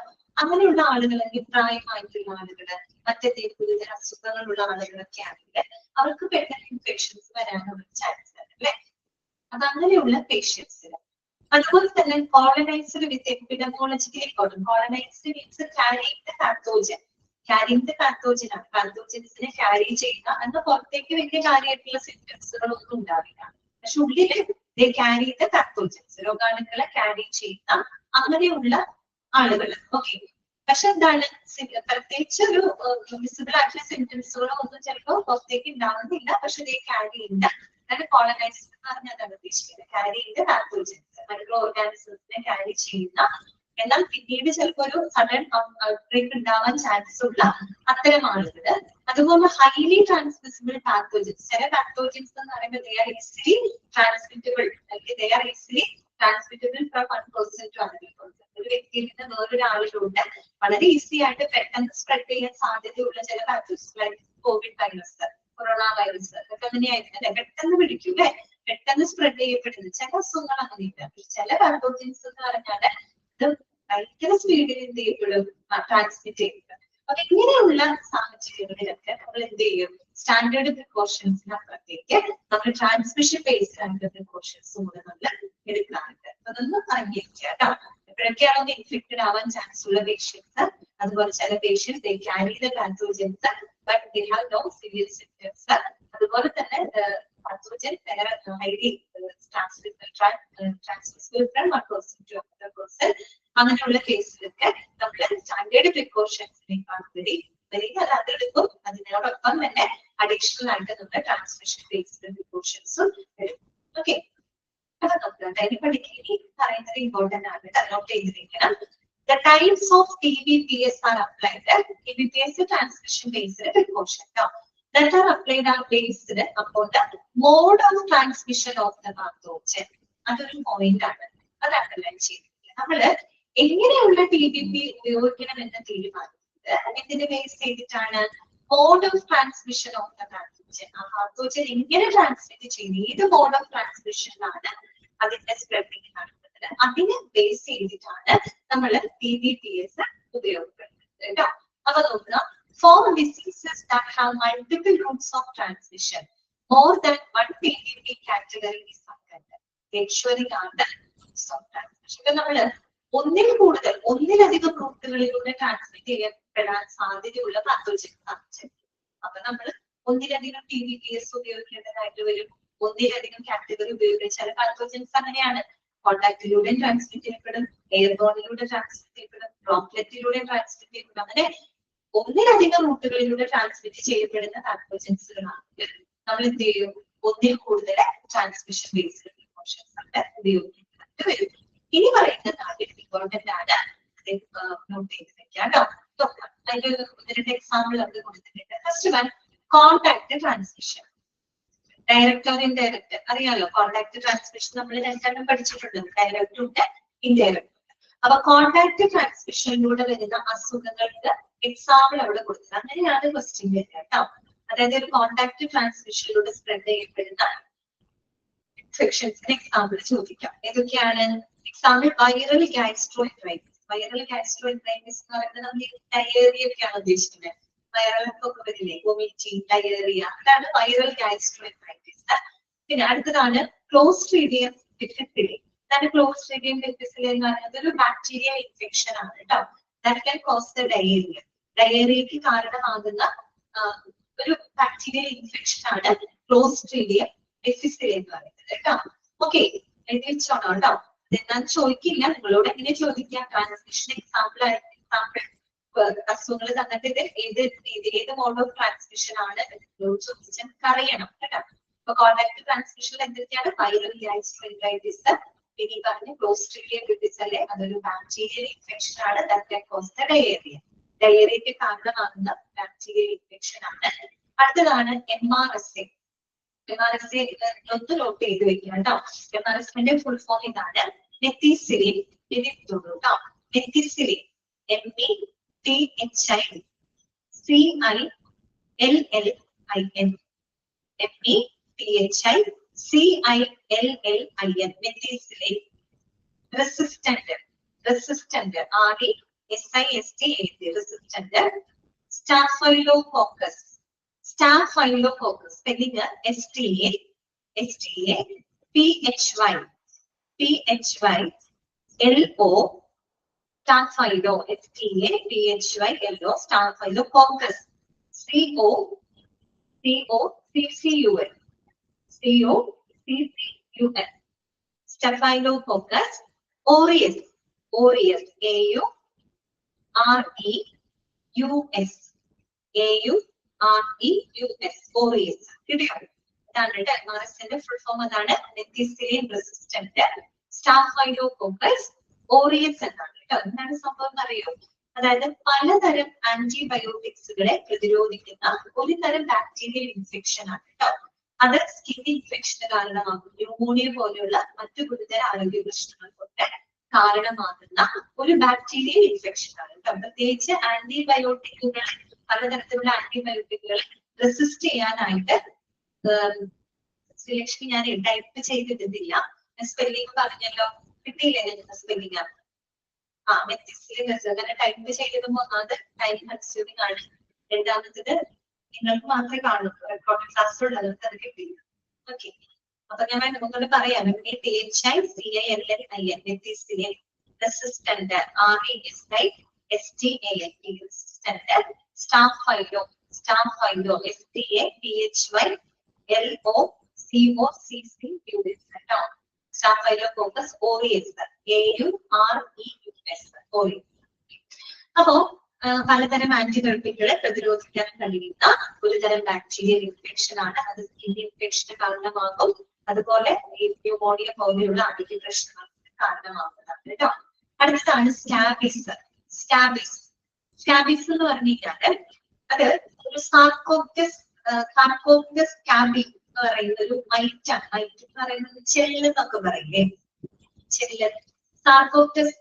അങ്ങനെയുള്ള ആളുകൾ, പ്രായമായിട്ടുള്ള ആളുകള്, മറ്റെന്തെങ്കിലും ഗുരുതര അസുഖങ്ങളുള്ള ആളുകളൊക്കെ ആണെങ്കിൽ അവർക്ക് പെട്ടെന്ന് ഇൻഫെക്ഷൻസ് വരാനുള്ള ചാൻസ് ഉണ്ട് അല്ലെ. അപ്പൊ അങ്ങനെയുള്ള പേഷ്യൻസിന്. അതുപോലെ തന്നെ colonised with epidemiologically important. Colonised means carrying the pathogen. Carrying the pathogen ആണ്. പാത്തോജൻസിനെ ക്യാരി ചെയ്യുക എന്ന പുറത്തേക്ക് വലിയ കാര്യമായിട്ടുള്ള സിംറ്റംസുകളൊന്നും ഉണ്ടാവില്ല. പക്ഷെ ഉള്ളില് ക്യാരി ദ പാത്തോജൻസ്, രോഗാണുക്കളെ ക്യാരി ചെയ്യുന്ന അങ്ങനെയുള്ള ആളുകൾ. ഓക്കെ. പക്ഷെ എന്താണ്, പ്രത്യേകിച്ച് ഒരു വിസിബിൾ ആയിട്ടുള്ള സിംറ്റംസുകളോ ഒന്നും ചിലപ്പോൾ പുറത്തേക്ക് ഉണ്ടാവുന്നില്ല. പക്ഷെ ക്യാരി ചെയ്യുന്ന, അതായത് കോളനൈസ്ഡ് എന്ന് പറഞ്ഞാൽ അതാണ് ഉദ്ദേശിക്കുന്നത്. ക്യാരി ചെയ്ത പാത്തോജൻസ്, മൈക്രോ ഓർഗാനിസംസിനെ ക്യാരി ചെയ്യുന്ന, എന്നാൽ പിന്നീട് ചിലപ്പോൾ ഒരു സഡൻ ഔട്ട്ബ്രേക്ക് ഉണ്ടാവാൻ ചാൻസ് ഉള്ള അത്തരം ആളുകള്. അതുപോലെ ഹൈലി ട്രാൻസ്മിസിബിൾ പാത്തോജൻസ്. ചില പാത്തോജൻസ് എന്ന് പറയുമ്പോൾ they are easily transmittable, they are easily transmittable from one person to another person. ഒരു വ്യക്തിയിൽ നിന്ന് വേറൊരാളിലൂടെ വളരെ ഈസി ആയിട്ട് പെട്ടെന്ന് സ്പ്രെഡ് ചെയ്യാൻ സാധ്യതയുള്ള ചില pathogens, like Covid virus, corona virus ഒക്കെ അങ്ങനെയായിരുന്നു. പെട്ടെന്ന് പിടിക്കും അല്ലെ, പെട്ടെന്ന് സ്പ്രെഡ് ചെയ്യപ്പെടുന്നത് ചില അസുഖങ്ങൾ അങ്ങനെയില്ല. ചില പാത്തോജൻസ് എന്ന് പറഞ്ഞാൽ ഇത് ഭയങ്കര സ്പീഡിൽ എന്ത് ചെയ്യപ്പെടും, ട്രാൻസ്മിറ്റ് ചെയ്യപ്പെടും. അപ്പൊ ഇങ്ങനെയുള്ള സാഹചര്യങ്ങളിലൊക്കെ നമ്മൾ എന്ത് ചെയ്യും? സ്റ്റാൻഡേർഡ് പ്രിക്കോഷൻസിന് അപ്പുറത്തേക്ക് നമ്മൾ ട്രാൻസ്മിഷൻ ബേസ്ഡ് ആയിട്ടുള്ള പ്രിക്കോഷൻസും കൂടെ നമ്മൾ എടുക്കാറുണ്ട്. അതൊന്നും അറിഞ്ഞിരിക്കുക കേട്ടോ. എപ്പോഴൊക്കെയാണോ ഇൻഫെക്റ്റഡ് ആവാൻ ചാൻസ് ഉള്ള പേഷ്യൻസ്, അതുപോലെ ചില patients they carry the pathogens but they have no severe symptoms. അതുപോലെ തന്നെ pathogen highly transmissible from one person to another person. അങ്ങനെയുള്ള കേസിലൊക്കെ നമ്മൾ സ്റ്റാൻഡേർഡ് പ്രിക്കോഷൻസിനേക്കാൾ അതെടുക്കും. അതിനോടൊപ്പം തന്നെ അഡീഷണൽ ആയിട്ട് നമ്മൾ ട്രാൻസ്മിഷൻ ബേസ്ഡ് പ്രിക്കോഷൻസും എടുക്കും. ഓക്കെ. അപ്പൊ നോക്കാം, അതിന് പഠിക്കാൻ പറയുന്നത് ഇമ്പോർട്ടന്റ് ആണ്. നോട്ട് ചെയ്തിരിക്കണം. The types of TBPs are applied. TBPs transmission based precaution that are applied are based upon the mode of transmission of the pathogen. അതൊരു പോയിന്റ് ആണ്. അത് അണ്ടർലൈൻ ചെയ്തിരിക്കുക. നമ്മള് എങ്ങനെയുള്ള TBP ഉപയോഗിക്കണം എന്ന് തീരുമാനിക്കുന്നത് എന്തിനെ ബേസ് ചെയ്തിട്ടാണ്? Mode of transmission of the pathogen. ആ പാത്തോജൻ എങ്ങനെ ട്രാൻസ്മിറ്റ് ചെയ്യുന്നത്, ഏത് മോഡ് ഓഫ് ട്രാൻസ്മിഷനാണ് അതിന്റെ സ്പ്രെഡിങ് നടക്കുന്നത്, അതിനെ ബേസ് ചെയ്തിട്ടാണ് നമ്മൾ TBPs ഉപയോഗപ്പെടുത്തുന്നത് കേട്ടോ. അപ്പൊ നോക്കുക, for diseases that have multiple routes of transmission, more than one TBP category is subject. Ensuring are the routes of transmission. ഇപ്പൊ നമ്മള് ഒന്നിൽ കൂടുതൽ ഒന്നിലധികം റൂട്ടുകളിലൂടെ ട്രാൻസ്മിറ്റ് ചെയ്യപ്പെടാൻ സാധ്യതയുള്ള പാത്തോജൻസ് ആണ്. അപ്പൊ നമ്മൾ ഒന്നിലധികം TBPS ഉപയോഗിക്കേണ്ടതായിട്ട് വരും. ഒന്നിലധികം കാറ്റഗറി ഉപയോഗിച്ചാൽ പാത്തോജൻസ് അങ്ങനെയാണ്. കോണ്ടാക്റ്റിലൂടെ ട്രാൻസ്മിറ്റ് ചെയ്യപ്പെടും, എയർബോണിലൂടെ ട്രാൻസ്മിറ്റ് ചെയ്യപ്പെടും, ഡ്രോപ്ലെറ്റിലൂടെ ട്രാൻസ്മിറ്റ് ചെയ്യപ്പെടും. അങ്ങനെ ഒന്നിലധികം റൂട്ടുകളിലൂടെ ട്രാൻസ്മിറ്റ് ചെയ്യപ്പെടുന്ന പാത്തോജൻസുകളാണെങ്കിൽ നമ്മൾ എന്ത് ചെയ്യും? ഒന്നിൽ കൂടുതൽ ട്രാൻസ്മിഷൻ ബേസ്ഡ് പ്രിക്കോഷൻസ് ഒക്കെ ഉപയോഗിക്കേണ്ടതായിട്ട് വരും. ഇനി പറയുന്ന കാര്യം ഇമ്പോർട്ടന്റ് ആണ്, നോട്ട് ചെയ്ത് വെക്കാം കേട്ടോ. നോക്കാം, അതിന്റെ ഒന്ന് എക്സാമ്പിൾ ഒക്കെ കൊടുത്തിട്ടുണ്ട്. First one, contact transmission. Direct or indirect അറിയാലോ. കോണ്ടാക്ട് ട്രാൻസ്മിഷൻ നമ്മൾ രണ്ടെണ്ണം പഠിച്ചിട്ടുണ്ട്, ഡയറക്റ്റ് ഉണ്ട്, ഇൻഡയറക്റ്റ്. അപ്പൊ കോണ്ടാക്ട് ട്രാൻസ്മിഷനിലൂടെ വരുന്ന അസുഖങ്ങൾക്ക് എക്സാമ്പിൾ അവിടെ കൊടുത്തത്. അങ്ങനെയാണ് ക്വസ്റ്റ്യൻ വരുന്നത് കേട്ടോ. അതായത് ഒരു കോണ്ടാക്ട് ട്രാൻസ്മിഷനിലൂടെ സ്പ്രെഡ് ചെയ്യപ്പെടുന്ന ഇൻഫെക്ഷൻസിന് എക്സാമ്പിൾ ചോദിക്കാം. ഏതൊക്കെയാണ്? Example viral gastroenteritis. Viral gastroenteritis എന്ന് പറയുന്നത് നമ്മൾ ഡയേറിയ ഒക്കെയാണ് ഉദ്ദേശിക്കുന്നത്. വയറിളക്കം ഒക്കെ വരില്ലേ, വൊമിറ്റിംഗ്, ഡയേറിയ, അതാണ് വൈറൽ ഗാസ്ട്രോഎൻട്രൈറ്റിസ്. പിന്നെ അടുത്തതാണ് ക്ലോസ്ട്രീഡിയം ഡിഫിസിലെ. അതാണ് ക്ലോസ്ട്രീഡിയം ഡിഫിസിലെ എന്ന് പറയുന്നത് ഒരു ബാക്ടീരിയൽ ഇൻഫെക്ഷൻ ആണ് കേട്ടോ. That can cause the diarrhoea. ഡയേറിയക്ക് കാരണമാകുന്ന ഒരു ബാക്ടീരിയൽ ഇൻഫെക്ഷൻ ആണ് ക്ലോസ്ട്രീഡിയം ഡിഫിസിലെ എന്ന് പറയുന്നത് കേട്ടോ. ഓക്കെ, എഴുതി വെച്ചോണോ കേട്ടോ. എന്നാലും ചോദിക്കില്ല, നിങ്ങളോട് എങ്ങനെ ചോദിക്കാം? ട്രാൻസ്മിഷൻ എക്സാമ്പിൾ അസുഖങ്ങൾ തന്നിട്ട് ഇത് ഏത് മോഡ് ഓഫ് ട്രാൻസ്മിഷൻ ആണ് ചോദിച്ചാൽ അറിയണം കേട്ടോ. അപ്പൊ കോണ്ടാക്ട് ട്രാൻസ്മിഷൻ എന്തൊക്കെയാണ്? വൈറൽ ഗാസ്ട്രോഎൻട്രൈറ്റിസ്, പിന്നെ ഈ പറഞ്ഞ ക്ലോസ്ട്രീഡിയം ഡിഫിസിലെ, അതൊരു ബാക്ടീരിയൽ ഇൻഫെക്ഷൻ ആണ്. That can cause the diarrhoea. ഡയേറിയക്ക് കാരണമാകുന്ന ബാക്ടീരിയൽ ഇൻഫെക്ഷൻ ആണ്. അടുത്തതാണ് MRSA. MRSA ഒന്ന് നോട്ട് ചെയ്ത് വെക്കുക കേട്ടോ. MRSA ഫുൾ ഫോം ഇതാണ്, മെത്തിസിലിൻ എഴുതിയിട്ടുള്ളൂ കേട്ടോ. Methicillin METHICILLIN. METHICILLIN methicillin. Resistant resistant resistant Staphylococcus. Staphylococcus spelling STAPHY LO സ്റ്റാഫൈലോ STAPHYLO Staphylococcus COCCUS Staphylococcus aureus AUREUS ഓറിയസ്. കിട്ടിയോ? ഇതാണ് MRSA ഫുൾ ഫോം. അതാണ് മെത്തിസിലിൻ റെസിസ്റ്റന്റ് സ്റ്റാഫൈലോകോക്കസ് ഓറിയസ് എന്നാണ് കേട്ടോ. എന്താണ് സംഭവം അറിയോ? അതായത് പലതരം ആന്റിബയോട്ടിക്സുകളെ പ്രതിരോധിക്കുന്ന ഒരു തരം ബാക്ടീരിയൽ ഇൻഫെക്ഷൻ ആണ് കേട്ടോ. അത് സ്കിൻ ഇൻഫെക്ഷന് കാരണമാകും. ന്യൂമോണിയ പോലെയുള്ള മറ്റു ഗുരുതര ആരോഗ്യ പ്രശ്നങ്ങൾക്കൊക്കെ കാരണമാകുന്ന ഒരു ബാക്ടീരിയൽ ഇൻഫെക്ഷൻ ആണ് കേട്ടോ. പ്രത്യേകിച്ച് ആന്റിബയോട്ടിക്കുകൾ, പലതരത്തിലുള്ള ആന്റിബയോട്ടിക്കുകൾ റെസിസ്റ്റ് ചെയ്യാനായിട്ട് ശ്രീലക്ഷ്മി ഞാൻ ടൈപ്പ് ചെയ്തിട്ടില്ല. സ്പെല്ലിംഗ് പറഞ്ഞല്ലോ, കിട്ടിയില്ലേ നിങ്ങൾക്ക് സ്പെല്ലിംഗ്? മെത്തിസിലിൻ അങ്ങനെ ടൈപ്പ് ചെയ്തിടുമ്പോൾ ഒന്നാമത് ടൈം കൺസ്യൂമിംഗ് ആണ്. രണ്ടാമത്തത് നിങ്ങൾക്ക് മാത്രമേ കാണൂ, റെക്കോർഡിംഗ് ക്ലാസ്സിലുള്ള അതൊക്കെ അത് കിട്ടില്ല. ഓക്കെ, അപ്പൊ ഞാൻ നിങ്ങളോട് പറയാം. METHICILLIN methicillin resistant resistant staphylo STAPHYLOCOCCUS കേട്ടോ. Staphylococcus aureus AUREUS aureus. അപ്പോ പലതരം ആന്റിബയോട്ടിക്കുകളെ പ്രതിരോധിക്കാൻ കഴിയുന്ന ഒരു തരം ബാക്ടീരിയൽ ഇൻഫെക്ഷൻ ആണ്. അത് സ്കിൻ ഇൻഫെക്ഷന് കാരണമാകും. അതുപോലെ ന്യൂമോണിയ പോലെയുള്ള ആരോഗ്യ പ്രശ്നങ്ങൾക്ക് കാരണമാകുന്നതാണ് കേട്ടോ. അടുത്തതാണ് സ്കാബിസ്. സ്കാബിസ് എന്ന് പറഞ്ഞു കഴിഞ്ഞാൽ അത് ഒരു സാർക്കോപ്റ്റസ് സ്കാബി എന്ന് പറയുന്ന ഒരു മൈറ്റ് ആണ്. മൈറ്റ് എന്ന് പറയുന്നത് ചെല്ല് എന്നൊക്കെ പറയില്ലേ, ചെല്ല്. സാർക്കോപ്റ്റസ്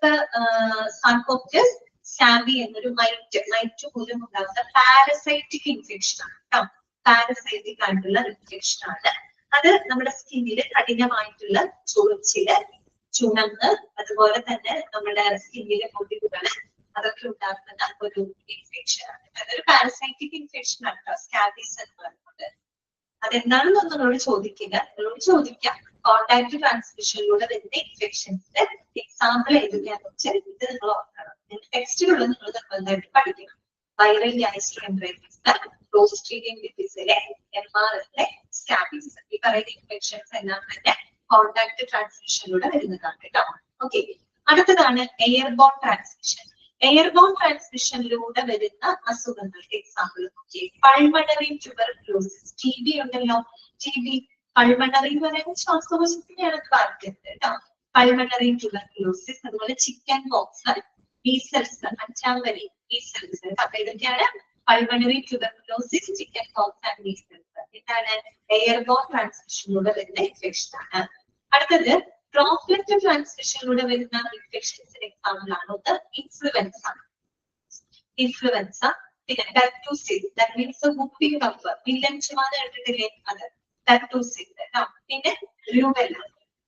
സ്കാബി എന്നൊരു മൈറ്റ് മൂലം ഉണ്ടാകുന്ന പാരസൈറ്റിക് ഇൻഫെക്ഷൻ ആണ് കേട്ടോ. പാരസൈറ്റിക് ആയിട്ടുള്ള ഇൻഫെക്ഷൻ ആണ്. അത് നമ്മുടെ സ്കിന്നില് കഠിനമായിട്ടുള്ള ചൊറിച്ചില്, ചുണങ്ങ്, അതുപോലെ തന്നെ നമ്മുടെ സ്കിന്നിലെ പൊടികൾ, അതൊക്കെ ഉണ്ടാക്കുന്ന ഒരു ഇൻഫെക്ഷൻ ആണ്. അതൊരു പാരസൈറ്റിക് ഇൻഫെക്ഷൻ ആണ് കേട്ടോ സ്കാബിസ് എന്ന് പറയുന്നത്. അതെന്താണെന്ന് നിങ്ങളോട് ചോദിക്കില്ല, നിങ്ങളോട് ചോദിക്കാം കോണ്ടാക്ട് ട്രാൻസ്മിഷനിലൂടെ വരുന്ന ഇൻഫെക്ഷൻസിന്റെ എക്സാമ്പിൾ ഏതൊക്കെയാണെന്ന് വെച്ചാൽ ഇത് നിങ്ങൾ ഓർക്കണം. ടെക്സ്റ്റിലുള്ള നിങ്ങൾ നിർബന്ധമായിട്ട് പഠിക്കണം. വൈറൽ ഗ്യാസ്ട്രോഎൻട്രൈറ്റിസ്, ക്ലോസ്ട്രീഡിയം ഡിഫീസിലെ MRSA, സ്കാബീസ്, ഈ പറയുന്ന ഇൻഫെക്ഷൻസ് എല്ലാം തന്നെ കോണ്ടാക്ട് ട്രാൻസ്മിഷനിലൂടെ വരുന്നതാണ് കേട്ടോ. ഓക്കെ, അടുത്തതാണ് എയർബോൺ ട്രാൻസ്മിഷൻ. എയർബോൺ ട്രാൻസ്മിഷനിലൂടെ വരുന്ന അസുഖങ്ങൾക്ക് എക്സാമ്പിൾ നോക്കിയേ. പൾമണറി ട്യൂബർക്ലോസിസ്, TB ഉണ്ടല്ലോ. TB പൾമണറി എന്ന് പറയുന്നത് ശ്വാസകോശത്തിനെയാണ് ബാധിക്കുന്നത് കേട്ടോ. പൾമണറി ട്യൂബർക്ലോസിസ്, അതുപോലെ ചിക്കൻ പോക്സ്, മീസൽസ്, 5ാം വരി മീസൽസ്. അപ്പൊ ഇതൊക്കെയാണ് pulmonary tuberculosis, chicken pox and measles. ഇതാണ് എയർബോൺ ട്രാൻസ്മിഷനിലൂടെ വരുന്ന ഇൻഫെക്ഷൻ ആണ്. അടുത്തത് ഡ്രോപ്ലെറ്റ് ട്രാൻസ്മിഷനിലൂടെ വരുന്ന ഇൻഫെക്ഷൻസിന് എക്സാമ്പിൾ ആണ് ഒന്ന് ഇൻഫ്ലുവൻസ. പിന്നെ pertussis, that means whooping cough, villain ചുമ കേട്ടിട്ടില്ലേ, അത് പെർട്ടൂസിസ് കേട്ടോ. പിന്നെ റൂബെല്ല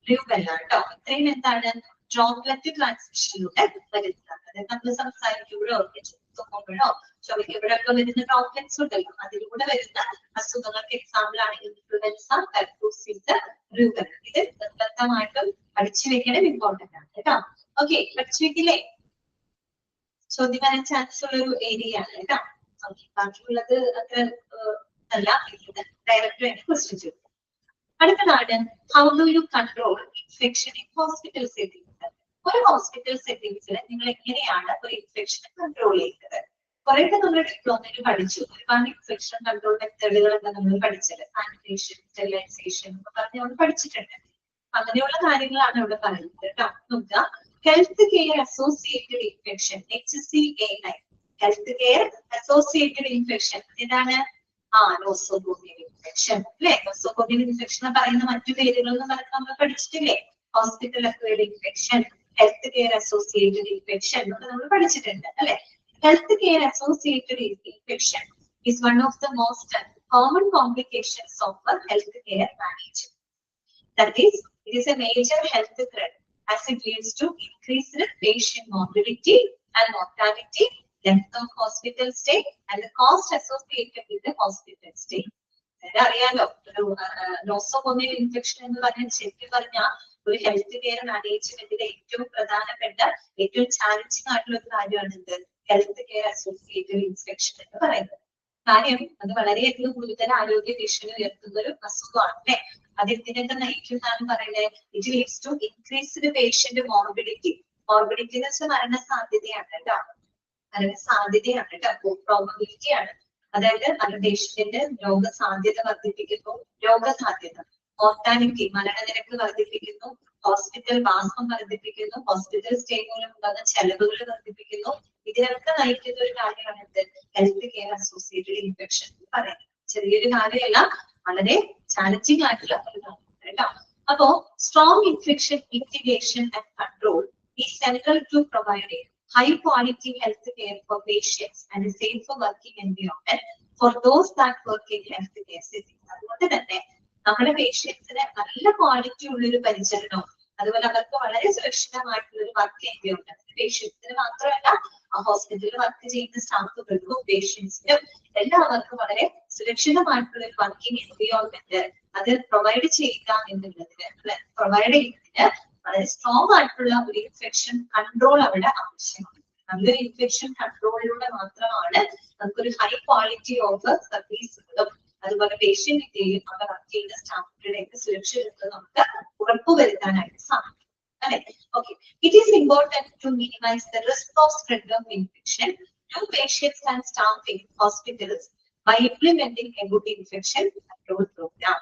കേട്ടോ. ഇത്രയും എന്താണ് ഡ്രോപ്ലെറ്റ് ട്രാൻസ്മിഷനിലൂടെ വരുന്നതാണ്. അതായത് നമ്മൾ സംസാരിക്കുമ്പോഴോ തുമ്മുമ്പോഴോ ചുമയ്ക്കുമ്പോഴൊക്കെ വരുന്ന ഡ്രോപ്ലെറ്റ്സ് ഉണ്ടല്ലോ, അതിലൂടെ വരുന്ന അസുഖങ്ങൾക്ക് എക്സാമ്പിൾ ആണ് ഇൻഫ്ലുവൻസ, പെർട്ടൂസിസ്, റൂബെല്ല. ഇത് നിർബന്ധമായിട്ടും പഠിച്ചു വെക്കണം, ഇമ്പോർട്ടന്റ് ആണ് കേട്ടോ. ഓക്കെ, പഠിച്ചു വെക്കില്ലേ? ചോദ്യം വരാൻ ചാൻസ് ഉള്ള ഒരു ഏരിയ ആണ് കേട്ടോ. ഓക്കെ, ബാക്കിയുള്ളത് അത്ര അല്ല, ഡയറക്റ്റ് ആയിട്ട് ക്വസ്റ്റ്യൻ ചോദിക്കും. അടുത്തതാണ് how do you control infection in hospital settings. ഒരു ഹോസ്പിറ്റൽ സെറ്റിംഗ്സിൽ നിങ്ങൾ എങ്ങനെയാണ് ഒരു ഇൻഫെക്ഷൻ കൺട്രോൾ ചെയ്യുന്നത്? കുറെയൊക്കെ നമ്മൾ ഡിപ്ലോമയിൽ പഠിച്ചു. ഒരുപാട് ഇൻഫെക്ഷൻ കൺട്രോൾ മെത്തേഡുകളൊക്കെ നമ്മൾ പഠിച്ചത്. സാനിറ്റേഷൻ, സ്റ്റെറിലൈസേഷൻ ഒക്കെ പറഞ്ഞ് നമ്മൾ പഠിച്ചിട്ടുണ്ട്. അങ്ങനെയുള്ള കാര്യങ്ങളാണ് ഇവിടെ പറയുന്നത് കേട്ടോ. നോക്കുക, health care associated infection, HCAI. Health care associated infection ഇതാണ് നോസോകോമിയൽ ഇൻഫെക്ഷൻ അല്ലെ. നോസോകോമിയൽ ഇൻഫെക്ഷൻ പറയുന്ന മറ്റു പേരുകളൊന്നും നമ്മൾ പഠിച്ചിട്ടില്ലേ? Hospital acquired infection, health care associated infection എന്നൊക്കെ നമ്മൾ പഠിച്ചിട്ടുണ്ട് അല്ലെ. Health care associated infection is one of the most common complications of health care management. That is, it is a major health threat as it leads to increased patient morbidity and mortality, length of hospital stay, and the cost associated with the hospital stay. അറിയാലോ, nosocomial infection എന്ന് പറഞ്ഞാൽ ശരിക്കും പറഞ്ഞാൽ ഒരു health care മാനേജ്മെന്റിലെ ഏറ്റവും പ്രധാനപ്പെട്ട, ഏറ്റവും challenging ആയിട്ടുള്ള ഒരു കാര്യമാണ് എന്ത്, ഹെൽത്ത് കെയർ അസോസിയേറ്റഡ് ഇൻഫെക്ഷൻ എന്ന് പറയുന്നത്. കാര്യം അത് വളരെയധികം ഗുരുതര ആരോഗ്യ ഭീഷണി ഉയർത്തുന്ന ഒരു അസുഖമാണ് അല്ലെ. അത് എന്തിനൊക്കെ നയിക്കും എന്നാണ് പറയുന്നത്? It leads to increased patient morbidity. Morbidity എന്ന് വെച്ചാൽ മരണ സാധ്യതയാണ് കേട്ടോ. മരണസാധ്യതയാണ് കേട്ടോ, പ്രോബബിലിറ്റി ആണ്. അതായത് പേഷ്യന്റിന്റെ രോഗസാധ്യത വർദ്ധിപ്പിക്കുന്നു, രോഗസാധ്യത, മോർട്ടാലിറ്റി, മരണനിരക്ക് വർദ്ധിപ്പിക്കുന്നു, ഹോസ്പിറ്റൽ വാസം വർദ്ധിപ്പിക്കുന്നു, ഹോസ്പിറ്റൽ സ്റ്റേ മൂലം ഉണ്ടാകുന്ന ചെലവുകൾ വർദ്ധിപ്പിക്കുന്നു. ഇതിനൊക്കെ നയിക്കുന്ന ഒരു കാര്യമാണ് എന്ത്, ഹെൽത്ത് കെയർ അസോസിയേറ്റഡ് ഇൻഫെക്ഷൻ എന്ന് പറയുന്നത്. ചെറിയൊരു കാര്യമല്ല, വളരെ ചാലഞ്ചിങ് ആയിട്ടുള്ള ഒരു കാര്യം കേട്ടോ. അപ്പോ strong infection mitigation and control is central to provide high quality health care for patients and a safer working environment for those that work in health care settings. അതുകൊണ്ട് തന്നെ നമ്മുടെ പേഷ്യൻസിന് നല്ല ക്വാളിറ്റി ഉള്ളൊരു പരിചരണവും അതുപോലെ അവർക്ക് വളരെ സുരക്ഷിതമായിട്ടുള്ള ഒരു വർക്ക് എൻവയോൺമെന്റ്, പേഷ്യൻസിന് മാത്രമല്ല ആ ഹോസ്പിറ്റലിൽ വർക്ക് ചെയ്യുന്ന സ്റ്റാഫുകൾക്കും പേഷ്യൻസിനും എല്ലാവർക്കും വളരെ സുരക്ഷിതമായിട്ടുള്ള ഒരു വർക്കിംഗ് എൻവയോൺമെന്റ് അത് പ്രൊവൈഡ് ചെയ്യുക എന്നുള്ളതിന്, പ്രൊവൈഡ് ചെയ്യുന്നതിന് വളരെ സ്ട്രോങ് ആയിട്ടുള്ള ഒരു ഇൻഫെക്ഷൻ കൺട്രോൾ അവിടെ ആവശ്യമാണ്. നല്ലൊരു ഇൻഫെക്ഷൻ കൺട്രോളിലൂടെ മാത്രമാണ് നമുക്കൊരു ഹൈ ക്വാളിറ്റി ഓഫ് സർവീസുകളും അതുപോലെ പേഷ്യന്റിന്റെയും അവിടെ വർക്ക് ചെയ്യുന്ന സ്റ്റാഫുകളുടെയൊക്കെ സുരക്ഷിതത്വം നമുക്ക് ഉറപ്പുവരുത്താനായിട്ട് സാധിക്കും അല്ലെ. Okay, it is important to minimise the risk of spread of infection to patients and staff in hospitals by implementing a good infection control program.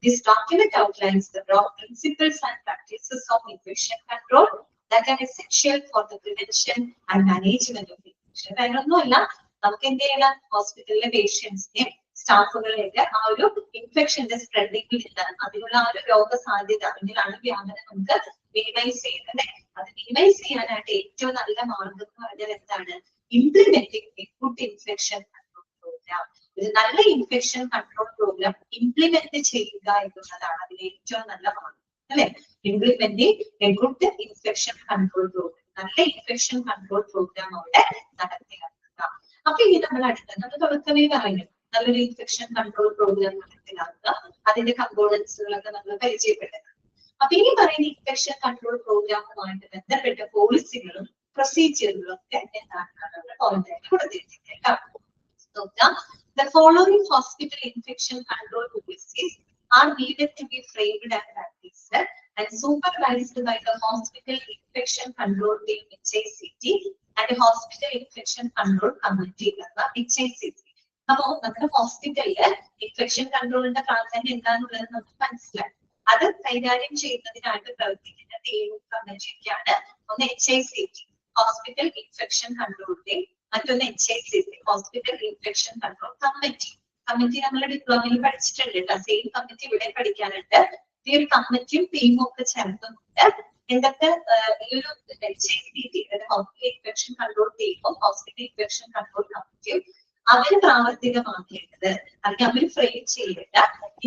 This document outlines the broad principles and practices of infection control that are essential for the prevention and management of infection. അതിനൊന്നുമല്ല, നമുക്ക് എന്ത് ചെയ്യണം, ഹോസ്പിറ്റലിലെ പേഷ്യൻസിനെയും സ്റ്റാഫുകളെയൊക്കെ ആ ഒരു ഇൻഫെക്ഷന്റെ സ്പ്രെഡിംഗിൽ നിന്ന് അതിനുള്ള ആ ഒരു രോഗസാധ്യത അല്ലെങ്കിൽ അണുവ്യാപനം നമുക്ക് മിനിമൈസ് ചെയ്യുന്നത്. അത് മിനിമൈസ് ചെയ്യാനായിട്ട് ഏറ്റവും നല്ല മാർഗം എന്ന് പറഞ്ഞാൽ എന്താണ്, implementing a good infection control programme. ഒരു നല്ല ഇൻഫെക്ഷൻ കൺട്രോൾ പ്രോഗ്രാം ഇംപ്ലിമെന്റ് ചെയ്യുക എന്നുള്ളതാണ് അതിന് ഏറ്റവും നല്ല മാർഗം അല്ലെ. Implementing a good infection control programme, നല്ല ഇൻഫെക്ഷൻ കൺട്രോൾ പ്രോഗ്രാം അവിടെ നടപ്പിലാക്കുക. അപ്പൊ ഇനി നമ്മൾ അടുത്ത തുടക്കമേ പറയുന്നു, നല്ലൊരു ഇൻഫെക്ഷൻ കൺട്രോൾ പ്രോഗ്രാം നടപ്പിലാക്കുക, അതിന്റെ കമ്പോണൻസുകളൊക്കെ നമ്മൾ പരിചയപ്പെട്ടത്. അപ്പൊ ഈ പറയുന്ന ഇൻഫെക്ഷൻ കൺട്രോൾ പ്രോഗ്രാമുമായിട്ട് ബന്ധപ്പെട്ട പോളിസികളും പ്രൊസീജിയറുകളും ഒക്കെ എന്താണ് പോയിന്റ് ആയിട്ട് കൊടുത്തിരിക്കുന്നത്. The following hospital infection control policies are needed to be framed and practiced and supervised by the Hospital Infection Control Team HICT and the Hospital Infection Control Committee HICT. അപ്പോൾ നമ്മുടെ ഹോസ്പിറ്റലില് infection കൺട്രോളിന്റെ പ്രാധാന്യം എന്താണെന്നുള്ളത് നമുക്ക് മനസ്സിലായി. അത് കൈകാര്യം ചെയ്യുന്നതിനായിട്ട് പ്രവർത്തിക്കുന്ന ടീമും കമ്മിറ്റിയൊക്കെയാണ് ഒന്ന് HICT hospital infection control team, മറ്റൊന്ന് HICT hospital infection control committee. Committee നമ്മുടെ ഡിപ്ലോമയിൽ പഠിച്ചിട്ടുണ്ട് കേട്ടോ. സെയിം കമ്മിറ്റി ഇവിടെ പഠിക്കാനുണ്ട്. ഈ ഒരു കമ്മിറ്റിയും ടീമും ഒക്കെ ചേർന്നുണ്ട്. എന്തൊക്കെ ഈ ഒരു HICT ഹോസ്പിറ്റൽ ഇൻഫെക്ഷൻ കൺട്രോൾ ടീമും ഹോസ്പിറ്റൽ ഇൻഫെക്ഷൻ കൺട്രോൾ കമ്മിറ്റിയും അവർ പ്രാവർത്തികമാക്കേണ്ടത് അല്ലെങ്കിൽ അവർ ഫ്രെയിം ചെയ്യേണ്ട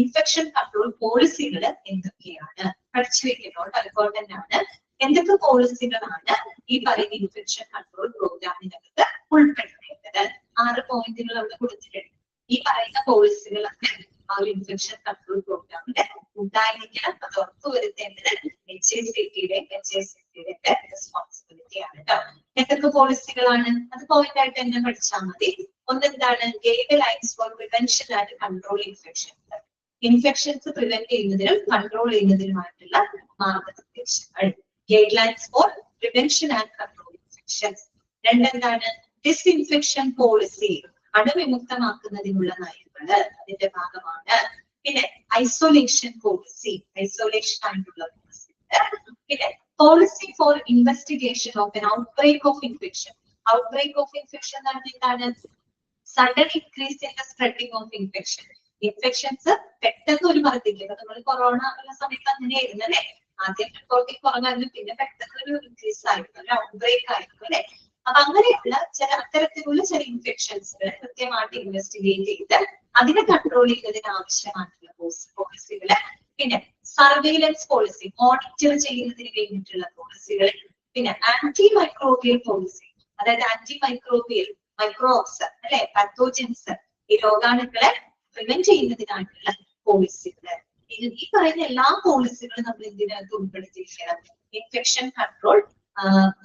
ഇൻഫെക്ഷൻ കൺട്രോൾ പോളിസികൾ എന്തൊക്കെയാണ് പഠിച്ചു വെക്കുന്നത് ഇമ്പോർട്ടന്റ് ആണ്. എന്തൊക്കെ പോളിസികളാണ് ഈ പറയുന്ന ഇൻഫെക്ഷൻ കൺട്രോൾ പ്രോഗ്രാമിനകത്ത് ഉൾപ്പെടുത്തേണ്ടത്? 6 പോയിന്റുകൾ അവിടെ കൊടുത്തിട്ടുണ്ട്. ഈ പറയുന്ന പോളിസികളൊക്കെ ആ ഒരു ഇൻഫെക്ഷൻ കൺട്രോൾ പ്രോഗ്രാമിൽ ഉണ്ടായിരിക്കണം. അത് ഉറപ്പുവരുത്തേണ്ടത് HICTയുടെ റെസ്പോൺസിബിലിറ്റി ആണ് കേട്ടോ. എന്തൊക്കെ പോളിസികളാണ് അത് പോയിന്റ് ആയിട്ട് തന്നെ പഠിച്ചാൽ മതി. ഒന്നെന്താണ്? Guidelines for prevention and control infections. Infections prevent ചെയ്യുന്നതിനും കൺട്രോൾ ചെയ്യുന്നതിനുമായിട്ടുള്ള മാർഗനിർദ്ദേശങ്ങൾ. Guidelines for prevention and control infections. രണ്ടെന്താണ്? ഡിസ്ഇൻഫെക്ഷൻ പോളിസി, അണുവിമുക്തമാക്കുന്നതിനുള്ള നയങ്ങൾ അതിന്റെ ഭാഗമാണ്. പിന്നെ ഐസൊലേഷൻ പോളിസി, ഐസൊലേഷൻ ആയിട്ടുള്ള പോളിസി. പിന്നെ policy for investigation of an outbreak of infection. Outbreak of infection എന്താണ്? Sudden increase in the spreading of infection. Infections പെട്ടെന്ന് ഒരു വർദ്ധിക്കുക. നമ്മൾ കൊറോണ ഉള്ള സമയത്ത് അങ്ങനെയായിരുന്നു അല്ലെ. ആദ്യം റിപ്പോർട്ടിൽ കുറവായിരുന്നു, പിന്നെ പെട്ടെന്ന് ഒരു ഇൻക്രീസ് ആയിരുന്നു, ഒരു ഔട്ട്ബ്രേക്ക് ആയിരുന്നു അല്ലെ. അപ്പൊ അങ്ങനെയുള്ള അത്തരത്തിലുള്ള ചില ഇൻഫെക്ഷൻസുകൾ കൃത്യമായിട്ട് ഇൻവെസ്റ്റിഗേറ്റ് ചെയ്ത് അതിനെ കൺട്രോൾ ചെയ്യുന്നതിന് ആവശ്യമായിട്ടുള്ള പോളിസികള്. പിന്നെ സർവെയിലൻസ് പോളിസി, മോണിറ്റർ ചെയ്യുന്നതിന് വേണ്ടിയിട്ടുള്ള പോളിസികൾ. പിന്നെ ആന്റി മൈക്രോബിയൽ പോളിസി, അതായത് ആന്റി മൈക്രോബിയൽ മൈക്രോബ്സ് അല്ലെ, പത്തോജൻസ്, ഈ രോഗാണുക്കളെ പ്രിവെന്റ് ചെയ്യുന്നതിനായിട്ടുള്ള പോളിസികള്. ഈ പറയുന്ന എല്ലാ പോളിസികളും നമ്മൾ ഇതിനകത്ത് ഉൾപ്പെടുത്തിയിരിക്കണം. Infection control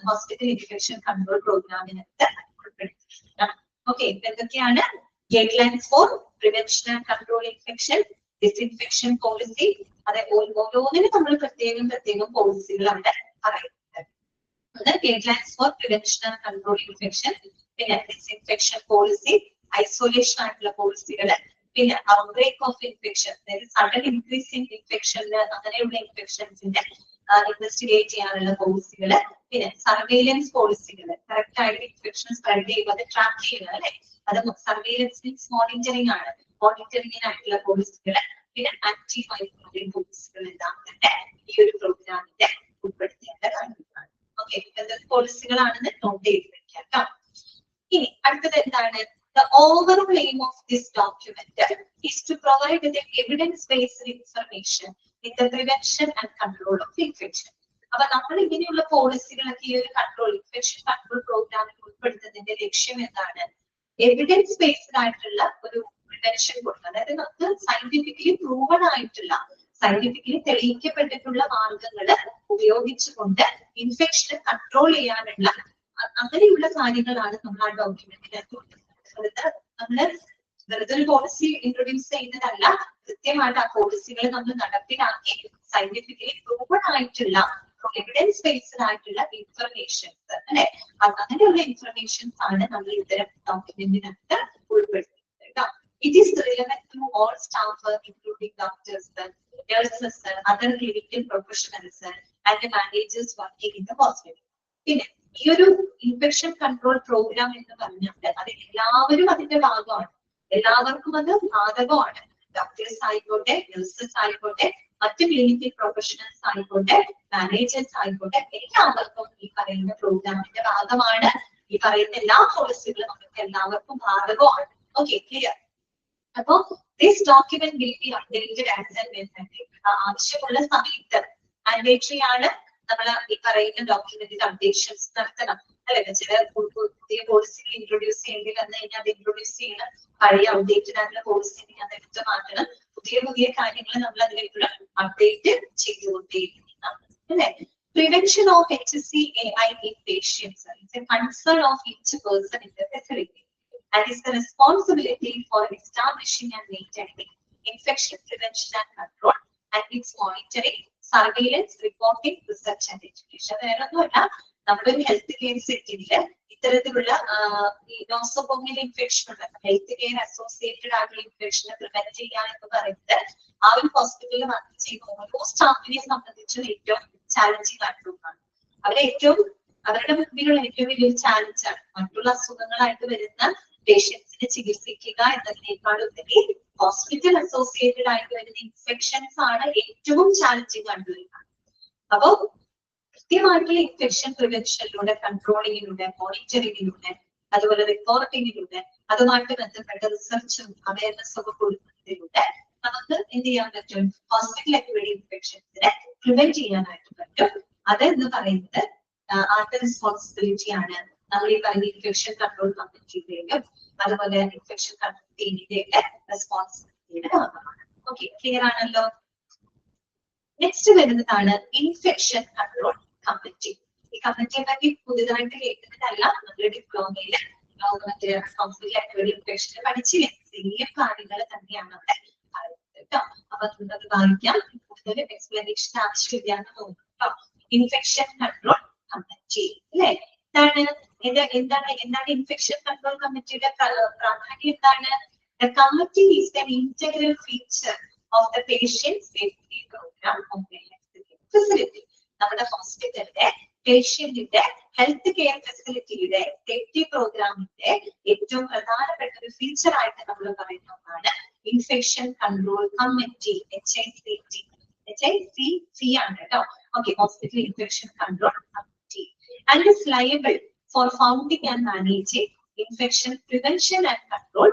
hospital infection control പ്രോഗ്രാമിനകത്ത് ഉൾപ്പെടുത്തിയിരിക്കണം. ഓക്കെ, എന്തൊക്കെയാണ്? Guidelines for prevention and control infection, disinfection policy. അതെ, ഓരോന്നിനും നമ്മൾ പ്രത്യേകം പോളിസികൾ അവിടെ പറയുന്നുണ്ട്. അത് guidelines for prevention and control infection, പിന്നെ ഡിസ്ഇൻഫെക്ഷൻ പോളിസി, ഐസൊലേഷൻ ആയിട്ടുള്ള പോളിസികള്, പിന്നെ ഔട്ട്ബ്രേക്ക് ഓഫ് ഇൻഫെക്ഷൻ, അതായത് സഡൻ ഇൻക്രീസ് ഇൻ ഇൻഫെക്ഷനില് അങ്ങനെയുള്ള ഇൻഫെക്ഷൻസിന്റെ ഇൻവെസ്റ്റിഗേറ്റ് ചെയ്യാനുള്ള പോളിസികള്, പിന്നെ സർവെയിലൻസ് പോളിസികള്, കറക്റ്റ് ആയിട്ട് ഇൻഫെക്ഷൻ സ്പ്രെഡ് ചെയ്യുമ്പോൾ അത് ട്രാക്ക് ചെയ്യുക അല്ലെ, അത് സർവെയിലൻസ് മീൻസ് മോണിറ്ററിംഗ് ആണ്. മോണിറ്ററിംഗിനായിട്ടുള്ള പോളിസികള്, പിന്നെ ആന്റി മൈക്രോബിയൽ പോളിസികൾ എല്ലാം തന്നെ ഈ ഒരു പ്രോഗ്രാമിന്റെ ഉൾപ്പെടുത്തേണ്ട കാര്യങ്ങളാണ്. ഓക്കെ, എന്തൊക്കെ പോളിസികളാണെന്ന് നോട്ട് ചെയ്ത് വെക്കാം കേട്ടോ. ഇനി അടുത്തത് എന്താണ്? The overall aim of this document is to provide the evidence-based information in the prevention and control of infection. അപ്പൊ നമ്മൾ ഇങ്ങനെയുള്ള പോളിസികളൊക്കെ ഈ ഒരു കൺട്രോൾ ഇൻഫെക്ഷൻ കൺട്രോൾ പ്രോഗ്രാമിൽ ഉൾപ്പെടുത്തുന്നതിന്റെ ലക്ഷ്യം എന്താണ്? എവിഡൻസ് ബേസ്ഡ് ആയിട്ടുള്ള ഒരു പ്രിവെൻഷൻ കൊടുക്കുക. അതായത് നമുക്ക് സയന്റിഫിക്കലി പ്രൂവൺ ആയിട്ടുള്ള, സയന്റിഫിക്കലി തെളിയിക്കപ്പെട്ടിട്ടുള്ള മാർഗങ്ങൾ ഉപയോഗിച്ചുകൊണ്ട് ഇൻഫെക്ഷൻ കൺട്രോൾ ചെയ്യാനുള്ള അങ്ങനെയുള്ള കാര്യങ്ങളാണ് നമ്മൾ ആ ഡോക്യുമെന്റിനകത്ത് കൊടുക്കുന്നത്. നമ്മള് വെറുതെ ഒരു പോളിസി ഇൻട്രൊഡ്യൂസ് ചെയ്യുന്നതല്ല, കൃത്യമായിട്ട് ആ പോളിസികൾ നമ്മൾ നടപ്പിലാക്കി സയന്റിഫിക്കലി പ്രൂവൺ ആയിട്ടുള്ള എവിഡൻസ് ബേസ്ഡ് ആയിട്ടുള്ള ഇൻഫർമേഷൻസ് അല്ലെ, അങ്ങനെയുള്ള ഇൻഫർമേഷൻസ് ആണ് നമ്മൾ ഇത്തരം ഡോക്യുമെന്റിനകത്ത് ഉൾപ്പെടുത്തുന്നത് കേട്ടോ. It is relevant to all staff including doctors, nurses, other clinical professionals and managers working in the hospital. പിന്നെ ഈ ഒരു ഇൻഫെക്ഷൻ കൺട്രോൾ പ്രോഗ്രാം എന്ന് പറഞ്ഞാൽ അത് എല്ലാവരും അതിന്റെ ഭാഗമാണ്, എല്ലാവർക്കും അത് ബാധകമാണ്. ഡോക്ടേഴ്സ് ആയിക്കോട്ടെ, നഴ്സസ് ആയിക്കോട്ടെ, മറ്റു ക്ലിനിക്കൽ പ്രൊഫഷണൽസ് ആയിക്കോട്ടെ, മാനേജേഴ്സ് ആയിക്കോട്ടെ, എല്ലാവർക്കും ഈ പറയുന്ന പ്രോഗ്രാമിന്റെ ഭാഗമാണ്. ഈ പറയുന്ന എല്ലാ പോളിസികളും നമുക്ക് എല്ലാവർക്കും ബാധകമാണ്. Okay, clear? അപ്പോ this document will be updated as and when ആവശ്യമുള്ള സമയത്ത് മാൻഡേറ്ററി ആണ് നമ്മൾ ഈ പറയുന്ന ഡോക്യുമെന്റിന്റെ അപ്ഡേഷൻസ് നടത്തണം അല്ലെ. ചില പുതിയ പോളിസികൾ ഇൻട്രൊഡ്യൂസ് ചെയ്യേണ്ടി വന്നു കഴിഞ്ഞാൽ അത് ഇൻട്രൊഡ്യൂസ് ചെയ്യണം. പഴയ ഔട്ട്ഡേറ്റഡ് ആയിട്ടുള്ള പോളിസി അത് എടുത്തു മാറ്റണം. പുതിയ പുതിയ കാര്യങ്ങൾ നമ്മൾ അതിലേക്ക് അപ്ഡേറ്റ് ചെയ്തുകൊണ്ടേയിരിക്കണം അല്ലെ. Prevention of HSC-AI in patients is a concern of each person in the facility and is the responsibility for establishing and maintaining infection prevention and control and its monitoring, surveillance, reporting, research and education. വേറൊന്നുമല്ല, നമ്മുടെ ഒരു health care സെറ്റിംഗില് ഇത്തരത്തിലുള്ള ഈ nosocomial infection ഉണ്ട്, health care associated ആയിട്ടുള്ള ഇൻഫെക്ഷനെ prevent ചെയ്യുക എന്ന് പറയുന്നത് ആ ഒരു ഹോസ്പിറ്റലിൽ വർക്ക് ചെയ്യുന്ന ഓരോ സ്റ്റാഫിനെ സംബന്ധിച്ചും ഏറ്റവും ചാലഞ്ചിങ് ആയിട്ടുള്ളതാണ്. അവരുടെ മുമ്പിലുള്ള ഏറ്റവും വലിയൊരു ചാലഞ്ചാണ് മറ്റുള്ള അസുഖങ്ങളായിട്ട് വരുന്ന പേഷ്യൻസിനെ ചികിത്സിക്കുക എന്നതിനേക്കാൾ ഉപരി ഹോസ്പിറ്റൽ അസോസിയേറ്റഡ് ആയിട്ട് വരുന്ന ഇൻഫെക്ഷൻസ് ആണ് ഏറ്റവും ചാലഞ്ചിങ് ആയിട്ടുള്ളത്. അപ്പോ കൃത്യമായിട്ടുള്ള ഇൻഫെക്ഷൻ പ്രിവെൻഷനിലൂടെ, കൺട്രോളിങ്ങിലൂടെ, മോണിറ്ററിങ്ങിലൂടെ, അതുപോലെ റിപ്പോർട്ടിങ്ങിലൂടെ, അതുമായിട്ട് ബന്ധപ്പെട്ട റിസർച്ചും അവയർനെസ് ഒക്കെ കൊടുക്കുന്നതിലൂടെ നമുക്ക് എന്ത് ചെയ്യാൻ പറ്റും? ഹോസ്പിറ്റൽ അക്വൈർഡ് ഇൻഫെക്ഷൻസിനെ പ്രിവെന്റ് ചെയ്യാനായിട്ട് പറ്റും. അത് എന്ന് പറയുന്നത് ആരുടെ റെസ്പോൺസിബിലിറ്റി ആണ്? നമ്മൾ ഈ പറയുന്ന ഇൻഫെക്ഷൻ കൺട്രോൾ കമ്മിറ്റിയുടെയും അതുപോലെ ഇൻഫെക്ഷൻ കൺട്രോൾ ടീമിന്റെയൊക്കെ റെസ്പോൺസിബിലിറ്റിയുടെ ഭാഗമാണ്. ഓക്കെ, ക്ലിയർ ആണല്ലോ. നെക്സ്റ്റ് വരുന്നതാണ് ഇൻഫെക്ഷൻ കൺട്രോൾ കമ്മിറ്റി. ഈ കമ്മിറ്റിയെ പറ്റി പുതിയതായിട്ട് കേൾക്കുന്നതല്ല, നമ്മുടെ ഡിപ്ലോമയില് മറ്റേ ഹോസ്പിറ്റൽ അക്വൈർഡ് ഇൻഫെക്ഷൻ പഠിച്ചില്ലേ, സെയിം കാര്യങ്ങൾ തന്നെയാണ് അവിടെ പറയുന്നത് കേട്ടോ. അപ്പൊ നമുക്കത് വായിക്കാം, കൂടുതൽ എക്സ്പ്ലനേഷൻ ആവശ്യമില്ല എന്ന് തോന്നുന്നു. ഇൻഫെക്ഷൻ കൺട്രോൾ കമ്മിറ്റി അല്ലെ, എന്താണ് ഇൻഫെക്ഷൻ കൺട്രോൾ കമ്മിറ്റിയുടെ പ്രാധാന്യം എന്താണ്? The committee is an integral feature of the patient safety program of the health care facility. നമ്മുടെ ഹോസ്പിറ്റലിന്റെ പേഷ്യന്റിന്റെ ഹെൽത്ത് കെയർ ഫെസിലിറ്റിയുടെ സേഫ്റ്റി പ്രോഗ്രാമിന്റെ ഏറ്റവും പ്രധാനപ്പെട്ട ഒരു ഫീച്ചർ ആയിട്ട് നമ്മൾ പറയുന്ന ഒന്നാണ് ഇൻഫെക്ഷൻ കൺട്രോൾ കമ്മിറ്റി, HICC ആണ് കേട്ടോ. Okay, hospital infection control committee and is liable for founding and managing infection prevention and control,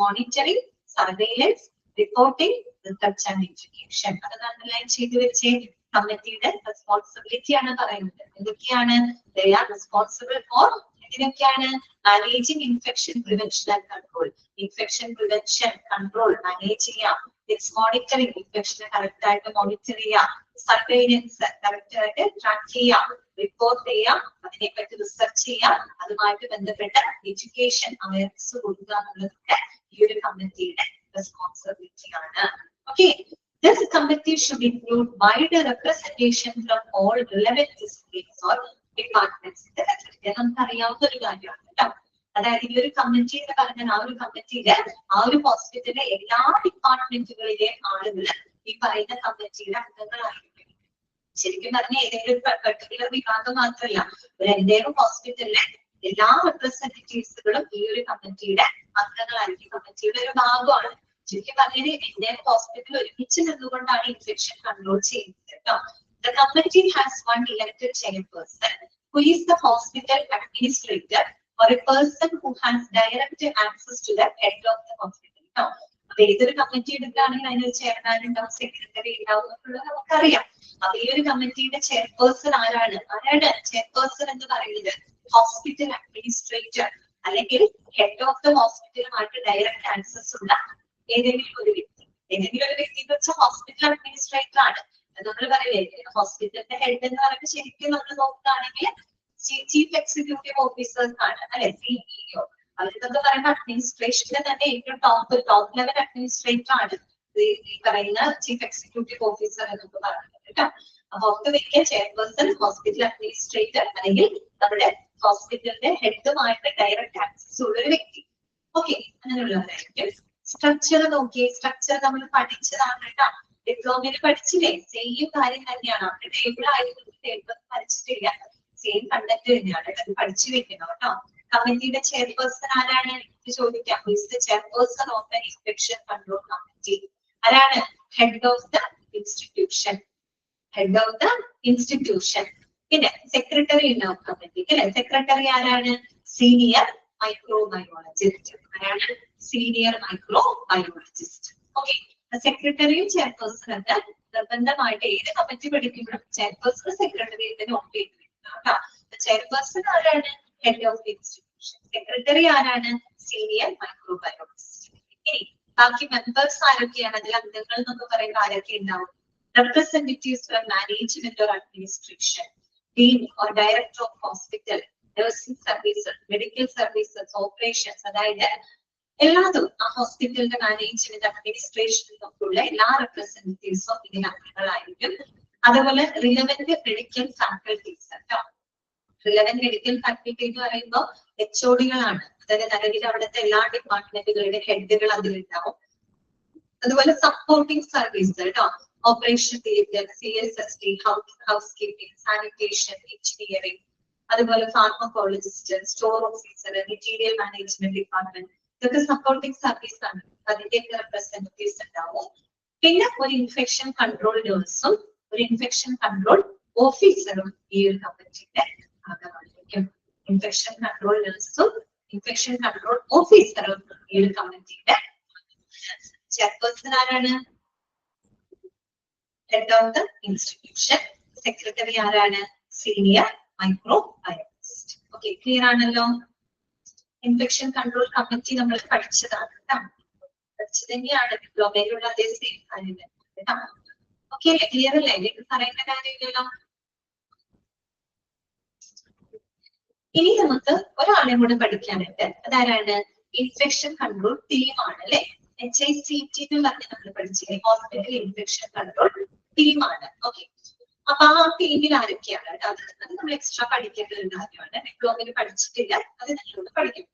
monitoring, surveillance, reporting, research and education. അത് അണ്ടർലൈൻ ചെയ്തു വെച്ചേ. കമ്മിറ്റിയുടെ റെസ്പോൺസിബിലിറ്റി ആണ് പറയുന്നത്. എന്തൊക്കെയാണ്? They are responsible for ഇതിനൊക്കെയാണ് managing infection prevention and control. Infection prevention control manage ചെയ്യാം, it's monitoring, ഇൻഫെക്ഷനെ കറക്റ്റ് ആയിട്ട് മോണിറ്റർ ചെയ്യാം, സർവൈലൻസ് കറക്റ്റ് ആയിട്ട് ട്രാക്ക് ചെയ്യാം, റിപ്പോർട്ട് ചെയ്യാം, അതിനെപ്പറ്റി റിസർച്ച് ചെയ്യാം, അതുമായിട്ട് ബന്ധപ്പെട്ട എഡ്യൂക്കേഷൻ അവയർനെസ് കൊടുക്കുക എന്നുള്ളതൊക്കെ ഈ ഒരു കമ്മിറ്റിയുടെ റെസ്പോൺസിബിലിറ്റി ആണ്. Okay, this committee should include wider representation from all relevant disciplines or departments. നമുക്കറിയാവുന്ന ഒരു കാര്യമാണ് കേട്ടോ. അതായത് ഈ ഒരു കമ്മിറ്റി എന്ന് പറഞ്ഞാൽ ആ ഒരു കമ്മിറ്റിയിലെ ആ ഒരു ഹോസ്പിറ്റലിലെ എല്ലാ ഡിപ്പാർട്ട്മെന്റുകളിലെയും ആളുകൾ ഈ പറയുന്ന കമ്മിറ്റിയുടെ അംഗങ്ങളായിരിക്കും. ശരിക്കും പറഞ്ഞാൽ ഏതെങ്കിലും ഒരു പെർട്ടിക്കുലർ വിഭാഗം മാത്രമല്ല, ഒരു എന്തെങ്കിലും ഹോസ്പിറ്റലിലെ എല്ലാ റെപ്രസെന്റേറ്റീവ്സുകളും ഈ ഒരു കമ്മിറ്റിയുടെ അംഗങ്ങളായിരിക്കും, കമ്മിറ്റിയുടെ ഒരു ഭാഗമാണ്. ശരിക്കും പറഞ്ഞാൽ ഇന്ത്യൻ ഹോസ്പിറ്റൽ ഒരുമിച്ച് നിന്നുകൊണ്ടാണ് ഇൻഫെക്ഷൻ കൺട്രോൾ ചെയ്യുന്നത് കേട്ടോ. The committee has one elected chairperson who is the hospital administrator or a person who has direct access to the head of the hospital. അപ്പൊ ഏതൊരു കമ്മിറ്റി എടുക്കുകയാണെങ്കിൽ അതിനൊരു ചെയർമാൻ ഉണ്ടാവും, സെക്രട്ടറി ഉണ്ടാവും എന്നുള്ളത് നമുക്കറിയാം. അപ്പൊ ഈ ഒരു കമ്മിറ്റിയുടെ ചെയർപേഴ്സൺ ആരാണ്? ചെയർപേഴ്സൺ എന്ന് പറയുന്നത് ഹോസ്പിറ്റൽ അഡ്മിനിസ്ട്രേറ്റർ അല്ലെങ്കിൽ ഹെഡ് ഓഫ് ദ ഹോസ്പിറ്റലുമായിട്ട് ഡയറക്റ്റ് ആക്സസ് ഉള്ള ഏതെങ്കിലും ഒരു വ്യക്തി. ഏതെങ്കിലും ഒരു വ്യക്തി എന്ന് വെച്ചാൽ ഹോസ്പിറ്റൽ അഡ്മിനിസ്ട്രേറ്റർ ആണ്. നമ്മൾ പറയില്ലേ ഹോസ്പിറ്റലിന്റെ ഹെഡ് എന്ന് പറയുമ്പോൾ ശരിക്കും നമ്മൾ നോക്കുകയാണെങ്കിൽ ചീഫ് എക്സിക്യൂട്ടീവ് ഓഫീസേഴ്സ് ആണ് അല്ലെ, CEO. അവരിതൊക്കെ പറയുമ്പോൾ അഡ്മിനിസ്ട്രേഷന്റെ തന്നെ ഏറ്റവും ടോപ്പ് ലെവൽ അഡ്മിനിസ്ട്രേറ്റർ ആണ് ഈ പറയുന്ന ചീഫ് എക്സിക്യൂട്ടീവ് ഓഫീസർ എന്നൊക്കെ പറയുന്നത് കേട്ടോ. അപ്പൊ ഒക്കെ വെക്കാൻ ചെയർപേഴ്സൺ, ഹോസ്പിറ്റൽ അഡ്മിനിസ്ട്രേറ്റർ അല്ലെങ്കിൽ നമ്മുടെ ഹോസ്പിറ്റലിന്റെ ഹെഡുമായിട്ട് ഡയറക്റ്റ് ആക്സസ് ഉള്ള ഒരു വ്യക്തി. ഓക്കെ, അങ്ങനെയുള്ളവരായിരിക്കും. സ്ട്രക്ചർ നോക്കിയേ, സ്ട്രക്ചർ നമ്മൾ പഠിച്ചതാണ് കേട്ടോ. ഡിപ്ലോമയിൽ പഠിച്ചില്ലേ, സെയിം കാര്യം തന്നെയാണ്. അവിടെ ടേബിൾ ആയിരുന്നു, ടേബിൾ പഠിച്ചിട്ടില്ല, സെയിം കണ്ടന്റ് തന്നെയാണ്, അത് പഠിച്ചു വെക്കണം കേട്ടോ. കമ്മിറ്റിയുടെ ചെയർപേഴ്സൺ ആരാണ് ചോദിക്കാം. Chairperson of the infection control committee ആരാണ്? Head of the institution, head of the institution. പിന്നെ സെക്രട്ടറി ഉണ്ടാവും കമ്മിറ്റിക്ക് അല്ലെ. സെക്രട്ടറി ആരാണ്? Senior microbiologist. ആരാണ്? Senior microbiologist. ഓക്കെ, സെക്രട്ടറിയും ചെയർപേഴ്സൺ ഒക്കെ നിർബന്ധമായിട്ട് ഏത് കമ്മിറ്റി പഠിക്കുമ്പോഴും ചെയർപേഴ്സൺ സെക്രട്ടറിയെ നോട്ട് ചെയ്ത് കേട്ടോ. ചെയർപേഴ്സൺ ആരാണ്? Head of the institution. Secretary ആരാണ്? Senior microbiologist. ഇനി ബാക്കി മെമ്പേഴ്സ് ആരൊക്കെയാണ്, അതിൽ അംഗങ്ങൾ എന്നൊക്കെ പറയുമ്പോൾ ആരൊക്കെ ഉണ്ടാവും? Representatives from management or administration, dean or director of hospital, nursing services, medical services, operations, അതായത് എല്ലാതും ആ ഹോസ്പിറ്റലിന്റെ മാനേജ്മെന്റ് അഡ്മിനിസ്ട്രേഷനിലൊക്കെയുള്ള എല്ലാ റെപ്രസെന്റേറ്റീവ്സും ഇതിൽ അംഗങ്ങളായിരിക്കും. അതുപോലെ റിലവന്റ് മെഡിക്കൽ ഫാക്കൽറ്റീസ് കേട്ടോ. റിലവന്റ് മെഡിക്കൽ ഫാക്കൽറ്റി എന്ന് പറയുമ്പോൾ HOD-കളാണ്. അതായത് നിലവിൽ അവിടുത്തെ എല്ലാ ഡിപ്പാർട്ട്മെന്റുകളുടെ ഹെഡുകൾ അതിലുണ്ടാവും. അതുപോലെ സപ്പോർട്ടിംഗ് സർവീസ് കേട്ടോ, operation theatre, CSST, housekeeping, sanitation, engineering, അതുപോലെ pharmacologist, store officer, material management department, ഇതൊക്കെ സപ്പോർട്ടിംഗ് സർവീസ് ആണ്. അതിന്റെയൊക്കെ റെപ്രസെന്റേറ്റീവ്സ് ഉണ്ടാവും. പിന്നെ ഒരു ഇൻഫെക്ഷൻ കൺട്രോൾ നേഴ്സും ഒരു ഇൻഫെക്ഷൻ കൺട്രോൾ ഓഫീസറും ഈ ഒരു കമ്മിറ്റിയുടെ ഭാഗമായിരിക്കും. ഇൻഫെക്ഷൻ കൺട്രോൾ നേഴ്സും ഇൻഫെക്ഷൻ കൺട്രോൾ ഓഫീസറും ഈ ഒരു കമ്മിറ്റിയുടെ ചെയർപേഴ്സൺ ആരാണ്? Head of the institution. Secretary ആരാണ്? Senior microbiologist. ഓക്കെ, ക്ലിയർ ആണല്ലോ? ഇൻഫെക്ഷൻ കൺട്രോൾ കമ്മിറ്റി നമ്മൾ പഠിച്ചതാണ് കേട്ടോ. പഠിച്ചത് തന്നെയാണ് ഡിപ്ലോമയിലുള്ള അതേ സെയിം കാര്യം കേട്ടോ. ഓക്കെ, ക്ലിയർ അല്ലേ? എനിക്ക് പറയേണ്ട കാര്യമില്ലല്ലോ. ഇനി നമുക്ക് ഒരാളെയും കൂടെ പഠിക്കാനുണ്ട്. അതാരാണ്? ഇൻഫെക്ഷൻ കൺട്രോൾ ടീമാണ് അല്ലെ. HICT എന്ന് പറഞ്ഞ് നമ്മൾ പഠിച്ചില്ലേ, ഹോസ്പിറ്റൽ ഇൻഫെക്ഷൻ കൺട്രോൾ ടീമാണ്. ഓക്കെ, അപ്പൊ ആ ടീമിൽ ആരൊക്കെയാണ്? അത് നമ്മൾ എക്സ്ട്രാ പഠിക്കേണ്ട ഒരു കാര്യമാണ്. ഡിപ്ലോമയിൽ പഠിച്ചിട്ടില്ല, അത് നമ്മളോട് പഠിക്കും.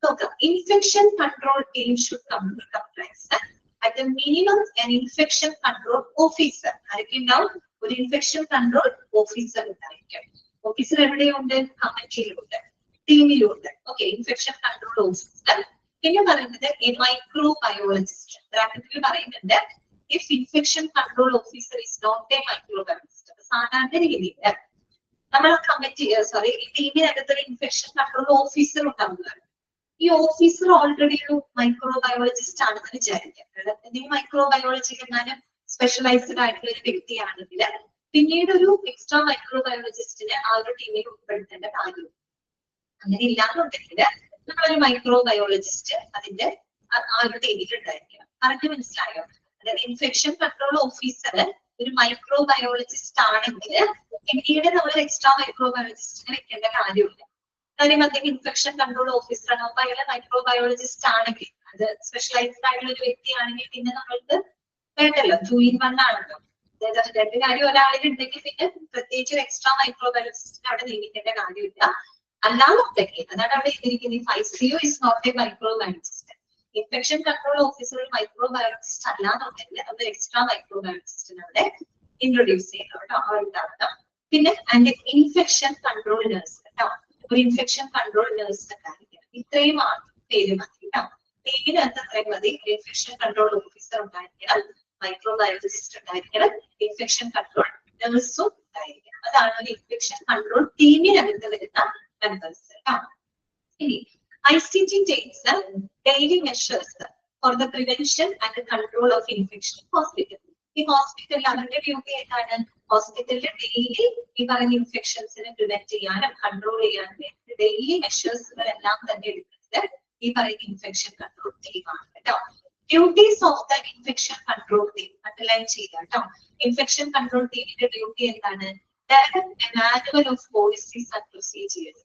നോക്കാം. Infection control team should comprise at minimum an infection control officer. ആരൊക്കെ ഉണ്ടാവും? ഒരു ഇൻഫെക്ഷൻ കൺട്രോൾ ഓഫീസർ ഉണ്ടായിരിക്കും. ഓഫീസർ എവിടെയുണ്ട്? കമ്മിറ്റിയിലുണ്ട്, ടീമിലുണ്ട്. Okay, infection control officer. പിന്നെ പറയുന്നത് എ മൈക്രോബയോളജിസ്റ്റ്. ബ്രാക്കറ്റിൽ പറയുന്നുണ്ട് if infection control officer is not a microbiologist. സാധാരണ രീതിയിൽ നമ്മൾ കമ്മിറ്റി ഈ ടീമിനകത്ത് ഒരു ഇൻഫെക്ഷൻ കൺട്രോൾ ഓഫീസർ ഉണ്ടാവുന്നതാണ്. ഈ ഓഫീസർ ഓൾറെഡി ഒരു മൈക്രോബയോളജിസ്റ്റ് ആണെന്ന് വിചാരിക്കാം. എന്തെങ്കിലും മൈക്രോബയോളജിയിൽ എങ്ങാനും സ്പെഷ്യലൈസ്ഡ് ആയിട്ടുള്ള ഒരു വ്യക്തിയാണെങ്കിൽ പിന്നീട് ഒരു എക്സ്ട്രാ മൈക്രോബയോളജിസ്റ്റിനെ ആ ഒരു ടീമിൽ ഉൾപ്പെടുത്തേണ്ട കാര്യം. അങ്ങനെ ഇല്ലാന്നുണ്ടെങ്കിൽ നമ്മളൊരു മൈക്രോബയോളജിസ്റ്റ് അതിന്റെ ആ ഒരു ടീമിൽ ഉണ്ടായിരിക്കണം. പറഞ്ഞ് മനസ്സിലായോ? അതായത് ഇൻഫെക്ഷൻ കൺട്രോൾ ഓഫീസർ ഒരു മൈക്രോബയോളജിസ്റ്റ് ആണെങ്കിൽ പിന്നീട് നമ്മൾ എക്സ്ട്രാ മൈക്രോബയോളജിസ്റ്റിനെ വെക്കേണ്ട കാര്യമില്ല. കാര്യം അദ്ദേഹം ഇൻഫെക്ഷൻ കൺട്രോൾ ഓഫീസർ ആണ്. അപ്പൊ അയാളെ മൈക്രോബയോളജിസ്റ്റ് ആണെങ്കിൽ, അത് സ്പെഷ്യലൈസ്ഡ് ആയിട്ടുള്ള ഒരു വ്യക്തിയാണെങ്കിൽ പിന്നെ നമ്മൾക്ക് വേണ്ടല്ലോ, 2-in-1 ആണല്ലോ. അതായത് രണ്ട് കാര്യം ഒരാളിലുണ്ടെങ്കിൽ പിന്നെ പ്രത്യേകിച്ച് ഒരു എക്സ്ട്രാ മൈക്രോബയോളജിസ്റ്റിനെ അവിടെ നിയമിക്കേണ്ട കാര്യമില്ല. അല്ലാന്നുണ്ടെങ്കിൽ അതാണ് അവിടെ എഴുതിയിരിക്കുന്നത്. ICU is not a microbiologist. Infection control officer ഒരു മൈക്രോബയോളജിസ്റ്റ് അല്ലാന്നുണ്ടെങ്കിൽ നമ്മൾ എക്സ്ട്രാ മൈക്രോബയോളജിസ്റ്റിനെ അവിടെ ഇൻട്രൊഡ്യൂസ് ചെയ്യണം കേട്ടോ, ഉണ്ടാവണം. പിന്നെ ആൻഡ് ഇൻഫെക്ഷൻ കൺട്രോൾ നേഴ്സ് കേട്ടോ, ഒരു ഇൻഫെക്ഷൻ കൺട്രോൾ നേഴ്സ് ഉണ്ടായിരിക്കണം. ഇത്രയും പേര് മതി കേട്ടോ. ടീമിനകത്ത് അത്രയും മതി. ഇൻഫെക്ഷൻ കൺട്രോൾ ഓഫീസർ ഉണ്ടായിരിക്കണം, മൈക്രോബയോളജിസ്റ്റ് ഉണ്ടായിരിക്കണം, ഇൻഫെക്ഷൻ കൺട്രോൾ നേഴ്സും ഉണ്ടായിരിക്കണം. അതാണ് ഒരു ഇൻഫെക്ഷൻ കൺട്രോൾ ടീമിനകത്ത് വരുന്ന മെമ്പേഴ്സ് കേട്ടോ. ഇനി ICT takes daily measures for the prevention and the control of infection in hospital. ഈ ഹോസ്പിറ്റലിൽ അവരുടെ ഡ്യൂട്ടി എന്താണ്? ഹോസ്പിറ്റലിൽ ഡെയിലി ഈ പറയുന്ന ഇൻഫെക്ഷൻസിനെ പ്രിവെന്റ് ചെയ്യാനും കൺട്രോൾ ചെയ്യാനും വേണ്ടി ഡെയിലി മെഷേഴ്സുകളെല്ലാം തന്നെ എടുക്കുന്നത് ഈ പറയുന്ന ഇൻഫെക്ഷൻ കൺട്രോൾ ടീമാണ് കേട്ടോ. Duties of the infection control team underline ചെയ്യുക കേട്ടോ. ഇൻഫെക്ഷൻ കൺട്രോൾ ടീമിന്റെ ഡ്യൂട്ടി എന്താണ്? Develop a manual of policies and procedures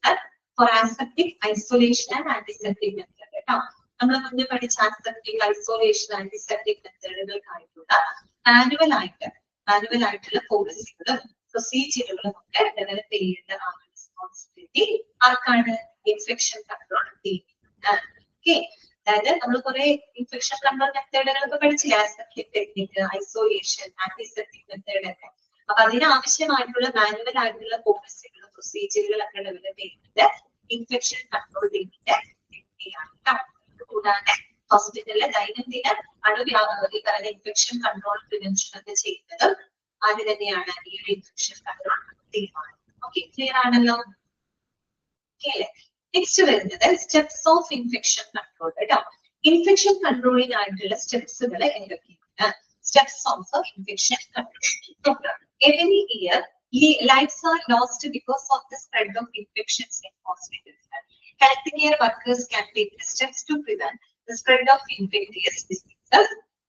for aseptic isolation and antiseptic method കേട്ടോ. നമ്മൾ മുന്നേ പഠിച്ച ആസെപ്റ്റിക് ഐസൊലേഷൻ ആന്റിസെപ്റ്റിക് മെത്തേഡുകൾക്കായിട്ടുള്ള മാനുവൽ ആയിട്ടുള്ള പോളിസികളും പ്രൊസീജിയറുകളും ഒക്കെ ഡെവലപ്പ് ചെയ്യേണ്ട റെസ്പോൺസിബിലിറ്റി ആർക്കാണ്? Infection control team. ഓക്കെ, അതായത് നമ്മൾ കുറെ ഇൻഫെക്ഷൻ കൺട്രോൾ മെത്തേഡുകളൊക്കെ പഠിച്ചില്ല, ആസെപ്റ്റിക് ടെക്നിക്, ഐസൊലേഷൻ, ആന്റിസെപ്റ്റിക് മെത്തേഡ് ഒക്കെ. അപ്പൊ അതിനാവശ്യമായിട്ടുള്ള മാനുവൽ ആയിട്ടുള്ള പോളിസികളും പ്രൊസീജിയറുകളൊക്കെ ഡെവലപ്പ് ചെയ്യുന്നത് ഇൻഫെക്ഷൻ കൺട്രോൾ ടീമിന്റെ ഡ്യൂട്ടിയാണ്. കൂടാതെ ഹോസ്പിറ്റലിലെ ദൈനംദിന പറയുന്ന ഇൻഫെക്ഷൻ കൺട്രോൾ പ്രിവെൻഷൻ ഒക്കെ ചെയ്യുന്നത് ആദ്യം തന്നെയാണ് ഈ ഒരു ഇൻഫെക്ഷൻ കൺട്രോൾ ടീമാണ്. ഓക്കെ, ക്ലിയർ ആണല്ലോ? നെക്സ്റ്റ് വരുന്നത് സ്റ്റെപ്സ് ഓഫ് ഇൻഫെക്ഷൻ കൺട്രോൾ കേട്ടോ. ഇൻഫെക്ഷൻ കൺട്രോളിനായിട്ടുള്ള സ്റ്റെപ്സുകൾ എന്തൊക്കെയാണ്? Steps of infection control. Every year, lives are lost because of the spread of infections in hospitals. Healthcare workers can take steps to prevent the spread of infectious diseases.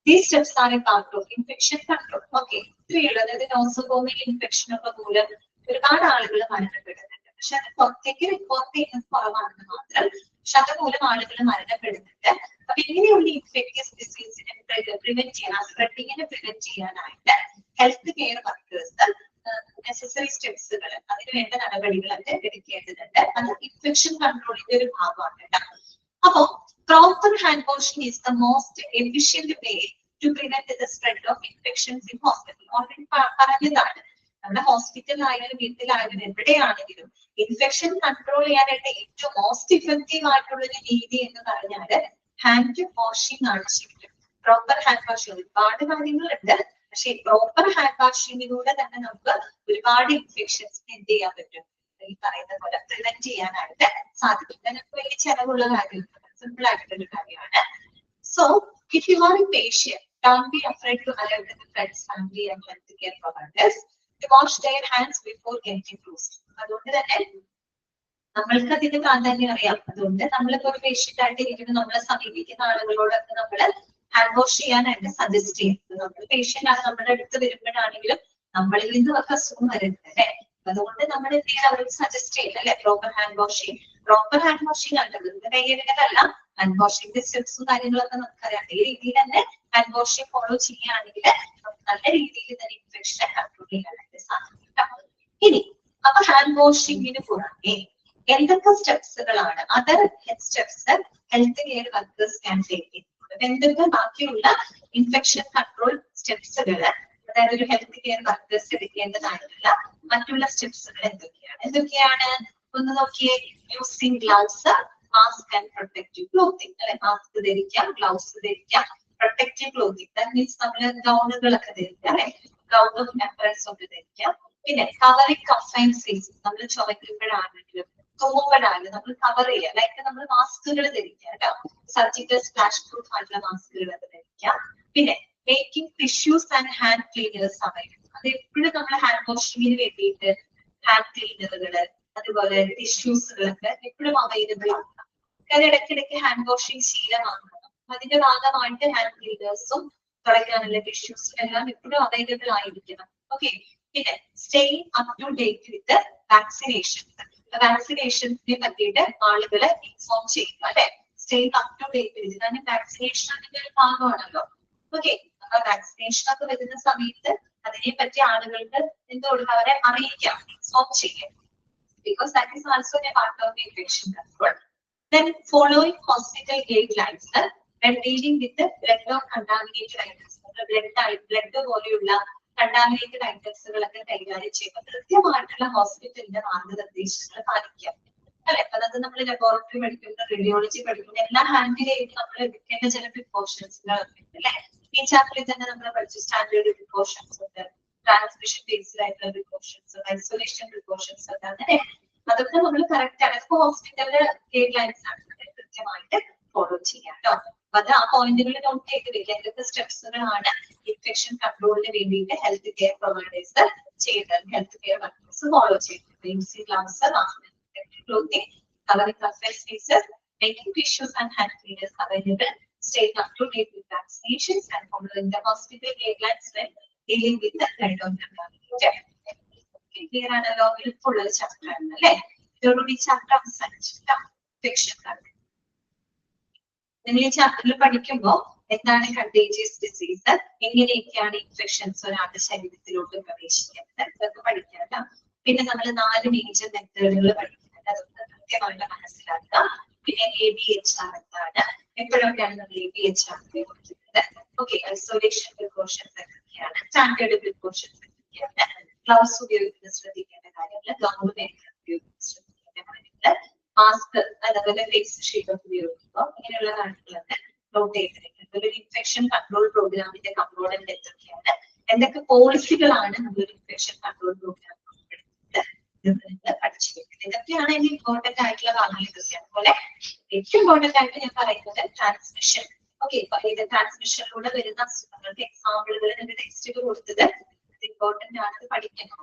These steps are a part of infection control. Okay, അതായത് nosocomial infection ഒക്കെ മൂലം ഒരുപാട് ആളുകൾ മരണപ്പെടുന്നുണ്ട്. പക്ഷെ അത് പുറത്തേക്ക് report ചെയ്യുന്നത് കുറവാണെന്ന് മാത്രം. പക്ഷെ അതുമൂലം ആളുകൾ മരണപ്പെടുന്നുണ്ട്. അപ്പൊ ഇങ്ങനെയുള്ള ഇൻഫെക്ഷ്യസ് ഡിസീസിനെ പ്രിവെന്റ് ചെയ്യാൻ, സ്പ്രെഡിങ്ങിനെ പ്രിവെന്റ് ചെയ്യാനായിട്ട് ഹെൽത്ത് കെയർ വർക്കേഴ്സ് നെസസറി സ്റ്റെപ്സുകൾ, അതിനുവേണ്ട നടപടികളൊക്കെ എടുക്കേണ്ടതുണ്ട്. അത് ഇൻഫെക്ഷൻ കൺട്രോളിന്റെ ഒരു ഭാഗമാണ് കേട്ടോ. അപ്പൊ proper hand washing is the most efficient way to prevent the spread of infections in hospital. Already പറഞ്ഞതാണ്, നമ്മുടെ ഹോസ്പിറ്റലിലായാലും വീട്ടിലായാലും എവിടെയാണെങ്കിലും ഇൻഫെക്ഷൻ കൺട്രോൾ ചെയ്യാനായിട്ട് ഏറ്റവും മോസ്റ്റ് ഇഫക്റ്റീവ് ആയിട്ടുള്ള ഒരു രീതി എന്ന് പറഞ്ഞാല് ഹാൻഡ് വാഷിംഗ് ആണ് ശരിക്കും. പ്രോപ്പർ ഹാൻഡ് വാഷിംഗ് ഒരുപാട് കാര്യങ്ങളുണ്ട്, പക്ഷെ പ്രോപ്പർ ഹാൻഡ് വാഷിങ്ങിലൂടെ തന്നെ നമുക്ക് ഒരുപാട് ഇൻഫെക്ഷൻസ് എന്ത് ചെയ്യാൻ പറ്റും, ഈ പറയുന്ന പോലെ പ്രിവെന്റ് ചെയ്യാനായിട്ട് സാധിക്കും. നമുക്ക് വലിയ ചെലവുള്ള കാര്യങ്ങൾ, simple ആയിട്ടുള്ള കാര്യമാണ്. So if you are a patient, don't be afraid to alert the friends, family and healthcare providers to wash their hands before getting used. അതുകൊണ്ട് തന്നെ നമ്മൾക്ക് അതിന്റെ പ്രാധാന്യം അറിയാം. അതുകൊണ്ട് നമ്മളിപ്പോ ഒരു പേഷ്യന്റ് ആയിട്ട് ഇരിക്കുന്ന നമ്മളെ സമീപിക്കുന്ന ആളുകളോടൊക്കെ നമ്മൾ ഹാൻഡ് വാഷ് ചെയ്യാനായിട്ട് സജസ്റ്റ് ചെയ്യുന്നത്. നമ്മൾ പേഷ്യന്റ് ആണ്, നമ്മുടെ അടുത്ത് വരുമ്പോഴാണെങ്കിലും നമ്മളിൽ നിന്ന് ഒക്കെ അസുഖം വരുന്നത് അല്ലെ. അതുകൊണ്ട് നമ്മൾ എന്ത് ചെയ്യാൻ അവർക്ക് സജസ്റ്റ് ചെയ്യില്ല അല്ലെ, proper hand washing. Proper hand washing ആണ് കൈകഴുകലല്ല, ഹാൻഡ് വാഷിംഗ് സ്റ്റെപ്സും കാര്യങ്ങളൊക്കെ നമുക്കറിയാം. ഈ രീതിയിൽ തന്നെ ഹാൻഡ് വാഷിംഗ് ഫോളോ ചെയ്യുകയാണെങ്കിൽ നമുക്ക് നല്ല രീതിയിൽ തന്നെ ഇൻഫെക്ഷൻ കൺട്രോൾ ചെയ്യാനായിട്ട് സാധിക്കും. ഇനി അപ്പൊ ഹാൻഡ് വാഷിങ്ങിന് പുറമെ എന്തൊക്കെ സ്റ്റെപ്സുകളാണ്, other steps health care workers can take? എന്തൊക്കെ ബാക്കിയുള്ള ഇൻഫെക്ഷൻ കൺട്രോൾ സ്റ്റെപ്സുകള്, അതായത് ഒരു ഹെൽത്ത് കെയർ വർക്കേഴ്സ് എടുക്കേണ്ടതായിട്ടുള്ള മറ്റുള്ള സ്റ്റെപ്സുകൾ എന്തൊക്കെയാണ്? ഒന്ന് നോക്കിയേ. Using gloves, mask and protective clothing അല്ലെ. മാസ്ക് ധരിക്കാം, ഗ്ലൗസ് ധരിക്കാം, പ്രൊട്ടക്റ്റീവ് ക്ലോത്തിങ് ദാറ്റ് മീൻസ് നമ്മള് ഗൗണുകളൊക്കെ ധരിക്കാം അല്ലെ, ഗൗണും അപ്പറൻസും ഒക്കെ ധരിക്കാം. പിന്നെ കവറിംഗ് കഫൈൻ സീസ്, നമ്മൾ ചുമക്കുമ്പോഴാണെങ്കിലും തുമ്മുമ്പോഴാണെങ്കിലും നമ്മൾ കവർ ചെയ്യുക, ലൈക്ക് നമ്മൾ മാസ്കുകൾ ധരിക്കാം കേട്ടോ, സർജിക്കൽ സ്പ്ലാഷ് പ്രൂഫ് ആയിട്ടുള്ള മാസ്കുകളൊക്കെ ധരിക്കാം. പിന്നെ making tissues and hand cleaners available. അത് എപ്പോഴും നമ്മൾ ഹാൻഡ് വാഷിങ്ങിന് വേണ്ടിയിട്ട് ഹാൻഡ് ക്ലീനറുകള് അതുപോലെ ടിഷ്യൂസുകളൊക്കെ എപ്പോഴും അവൈലബിൾ ആണ്. കാരണം ഇടയ്ക്കിടയ്ക്ക് ഹാൻഡ് വാഷിംഗ് ശീലമാക്കണം. അതിന്റെ ഭാഗമായിട്ട് ഹാൻഡ് ക്ലീനേഴ്സും തുടയ്ക്കാനുള്ള ടിഷ്യൂസും എല്ലാം എപ്പോഴും അവൈലബിൾ ആയിരിക്കണം. ഓക്കെ. പിന്നെ staying up to date with vaccinations. വാക്സിനേഷൻസിനെ പറ്റിയിട്ട് ആളുകളെ ഇൻഫോം ചെയ്യുക അല്ലെ, staying up to date with. കാരണം വാക്സിനേഷൻ അതിന്റെ ഒരു ഭാഗമാണല്ലോ. ഓക്കെ. അപ്പൊ വാക്സിനേഷൻ ഒക്കെ വരുന്ന സമയത്ത് അതിനെ പറ്റി ആളുകൾക്ക് എന്തുകൊണ്ട് അവരെ അറിയിക്കാം, ഇൻഫോം ചെയ്യാം. Because that is also a part of the infection control. Then following hospital guidelines when dealing with the blood or contaminated items. Blood പോലെയുള്ള contaminated items കളൊക്കെ കൈകാര്യം ചെയ്യുമ്പോൾ കൃത്യമായിട്ടുള്ള ഹോസ്പിറ്റലിന്റെ മാർഗനിർദ്ദേശങ്ങൾ പാലിക്കാം അല്ലെ. അതായത് നമ്മൾ ലബോറട്ടറി പഠിക്കുന്ന, റേഡിയോളജി പഠിക്കുന്ന എല്ലാ ഹാൻഡിൽ ചെയ്ത് നമ്മൾ എടുക്കേണ്ട ചില പ്രിക്കോഷൻസുകൾ അല്ലെ. ഈ ചാപ്റ്ററിൽ തന്നെ നമ്മൾ പഠിച്ചു സ്റ്റാൻഡേർഡ് പ്രിക്കോഷൻസ് ഉണ്ട്, ട്രാൻസ്മിഷൻ ബേസ്ഡ് ആയിട്ടുള്ള പ്രിക്കോഷൻസ്, ഐസൊലേഷൻ പ്രിക്കോഷൻസ് ഒക്കെ. അങ്ങനെ അതൊക്കെ നമ്മൾ കറക്റ്റ് ആണ്. ഇപ്പൊ ഹോസ്പിറ്റലിലെ ഗൈഡ് ലൈൻസ് ആണ് കൃത്യമായിട്ട് ഫോളോ ചെയ്യാം കേട്ടോ. അപ്പൊ അത് ആ പോയിന്റുകൾ നോട്ട് ചെയ്ത് വെക്കുക. എന്തൊക്കെ സ്റ്റെപ്സുകളാണ് ഇൻഫെക്ഷൻ കൺട്രോളിന് വേണ്ടിയിട്ട് ഹെൽത്ത് കെയർ പ്രൊവൈഡേഴ്സ് ചെയ്യുന്നത്, ഹെൽത്ത് കെയർ വർക്കേഴ്സ് ഫോളോ ചെയ്യുന്നത്. Using gloves, clothing, covering surface spaces, making tissues and hand cleaners available, staying up to date with vaccinations and following the hospital guidelines when dealing with the blood or contaminated. Clear ആണല്ലോ, എളുപ്പമുള്ള ഒരു chapter ആണ് അല്ലെ. ഇതോടുകൂടി chapter അവസാനിച്ചിട്ട് infection control. നിങ്ങൾ ഈ ചാപ്റ്ററിൽ പഠിക്കുമ്പോൾ എന്താണ് കണ്ടേജിയസ് ഡിസീസ്, എങ്ങനെയൊക്കെയാണ് ഇൻഫെക്ഷൻസ് ഒരാളുടെ ശരീരത്തിലോട്ട് പ്രവേശിക്കുന്നത്, ഇതൊക്കെ പഠിക്കാം. പിന്നെ നമ്മൾ 4 മേജർ മെത്തേഡുകൾ പഠിക്കുന്നത്, അതൊക്കെ കൃത്യമായിട്ട് മനസ്സിലാക്കുക. പിന്നെ ABHR എന്താണ്, എപ്പോഴൊക്കെയാണ് നമ്മൾ ABHR ഉപയോഗിക്കുന്നത്, ഓക്കെ, ഐസൊലേഷൻ പ്രിക്കോഷൻസ് എന്തൊക്കെയാണ്, സ്റ്റാൻഡേർഡ് പ്രിക്കോഷൻസ് എന്തൊക്കെയാണ്, ഗ്ലൗസ് ഉപയോഗിക്കുന്നത് ശ്രദ്ധിക്കേണ്ട കാര്യങ്ങൾ, ഗൗൺ ഉപയോഗിക്കുന്നത് ശ്രദ്ധിക്കേണ്ട കാര്യങ്ങൾ, മാസ്ക് അതുപോലെ ഫേസ് ഷീൽഡ് ഒക്കെ ഉപയോഗിക്കുമ്പോൾ ഇങ്ങനെയുള്ള കാര്യങ്ങളൊക്കെ നോട്ട് ചെയ്തിരിക്കുന്നത്. ഒരു ഇൻഫെക്ഷൻ കൺട്രോൾ പ്രോഗ്രാമിന്റെ കമ്പോണന്റ് എന്തൊക്കെയാണ്, എന്തൊക്കെ പോളിസികളാണ് നമ്മളൊരു ഇൻഫെക്ഷൻ കൺട്രോൾ പ്രോഗ്രാം പഠിച്ചിരിക്കുന്നത്. ഇതൊക്കെയാണ് അതിന്റെ ഇമ്പോർട്ടന്റ് ആയിട്ടുള്ള ഭാഗങ്ങൾ. ഇതൊക്കെയാണ് പോലെ ഏറ്റവും ഇമ്പോർട്ടന്റ് ആയിട്ട് ഞാൻ പറയുന്നത് ട്രാൻസ്മിഷൻ. ഓക്കെ, ഇത് ട്രാൻസ്മിഷനിലൂടെ വരുന്ന അസുഖങ്ങളുടെ എക്സാമ്പിളുകൾ എന്റെ ടെക്സ്റ്റിൽ കൊടുത്തത് ഇമ്പോർട്ടന്റ് ആണ്, പഠിക്കണം.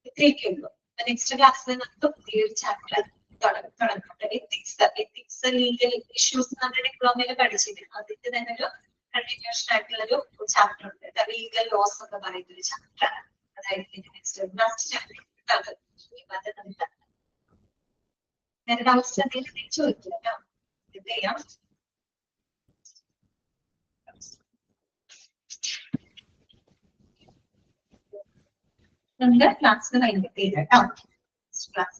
ഇത്രയൊക്കെ ഉള്ളൂ. നെക്സ്റ്റ് ക്ലാസ്സിൽ നമുക്ക് പുതിയൊരു ചാപ്റ്റർ തുടങ്ങുന്നുണ്ട്. എത്തിക്സ് ലീഗൽ ഇഷ്യൂസ് നമ്മുടെ ഡിപ്ലോമയിൽ പഠിച്ചിരുന്നു. അതിന്റെ തന്നെ ഒരു കണ്ടിന്യൂഷൻ ആയിട്ടുള്ള ഒരു ചാപ്റ്റർ ഉണ്ട്. ലീഗൽ ലോസ് എന്ന് പറയുന്ന ഒരു ചാപ്റ്റർ ആണ്. അതായത് ലാസ്റ്റ് ചാപ്റ്റർ നേരെ ഡൗട്ട്സ് എന്തെങ്കിലും ചോദിക്കില്ല കേട്ടോ. ഇത് ചെയ്യാം. നമ്മുടെ ക്ലാസ് കഴിഞ്ഞിട്ട് കേട്ടോ. ക്ലാസ്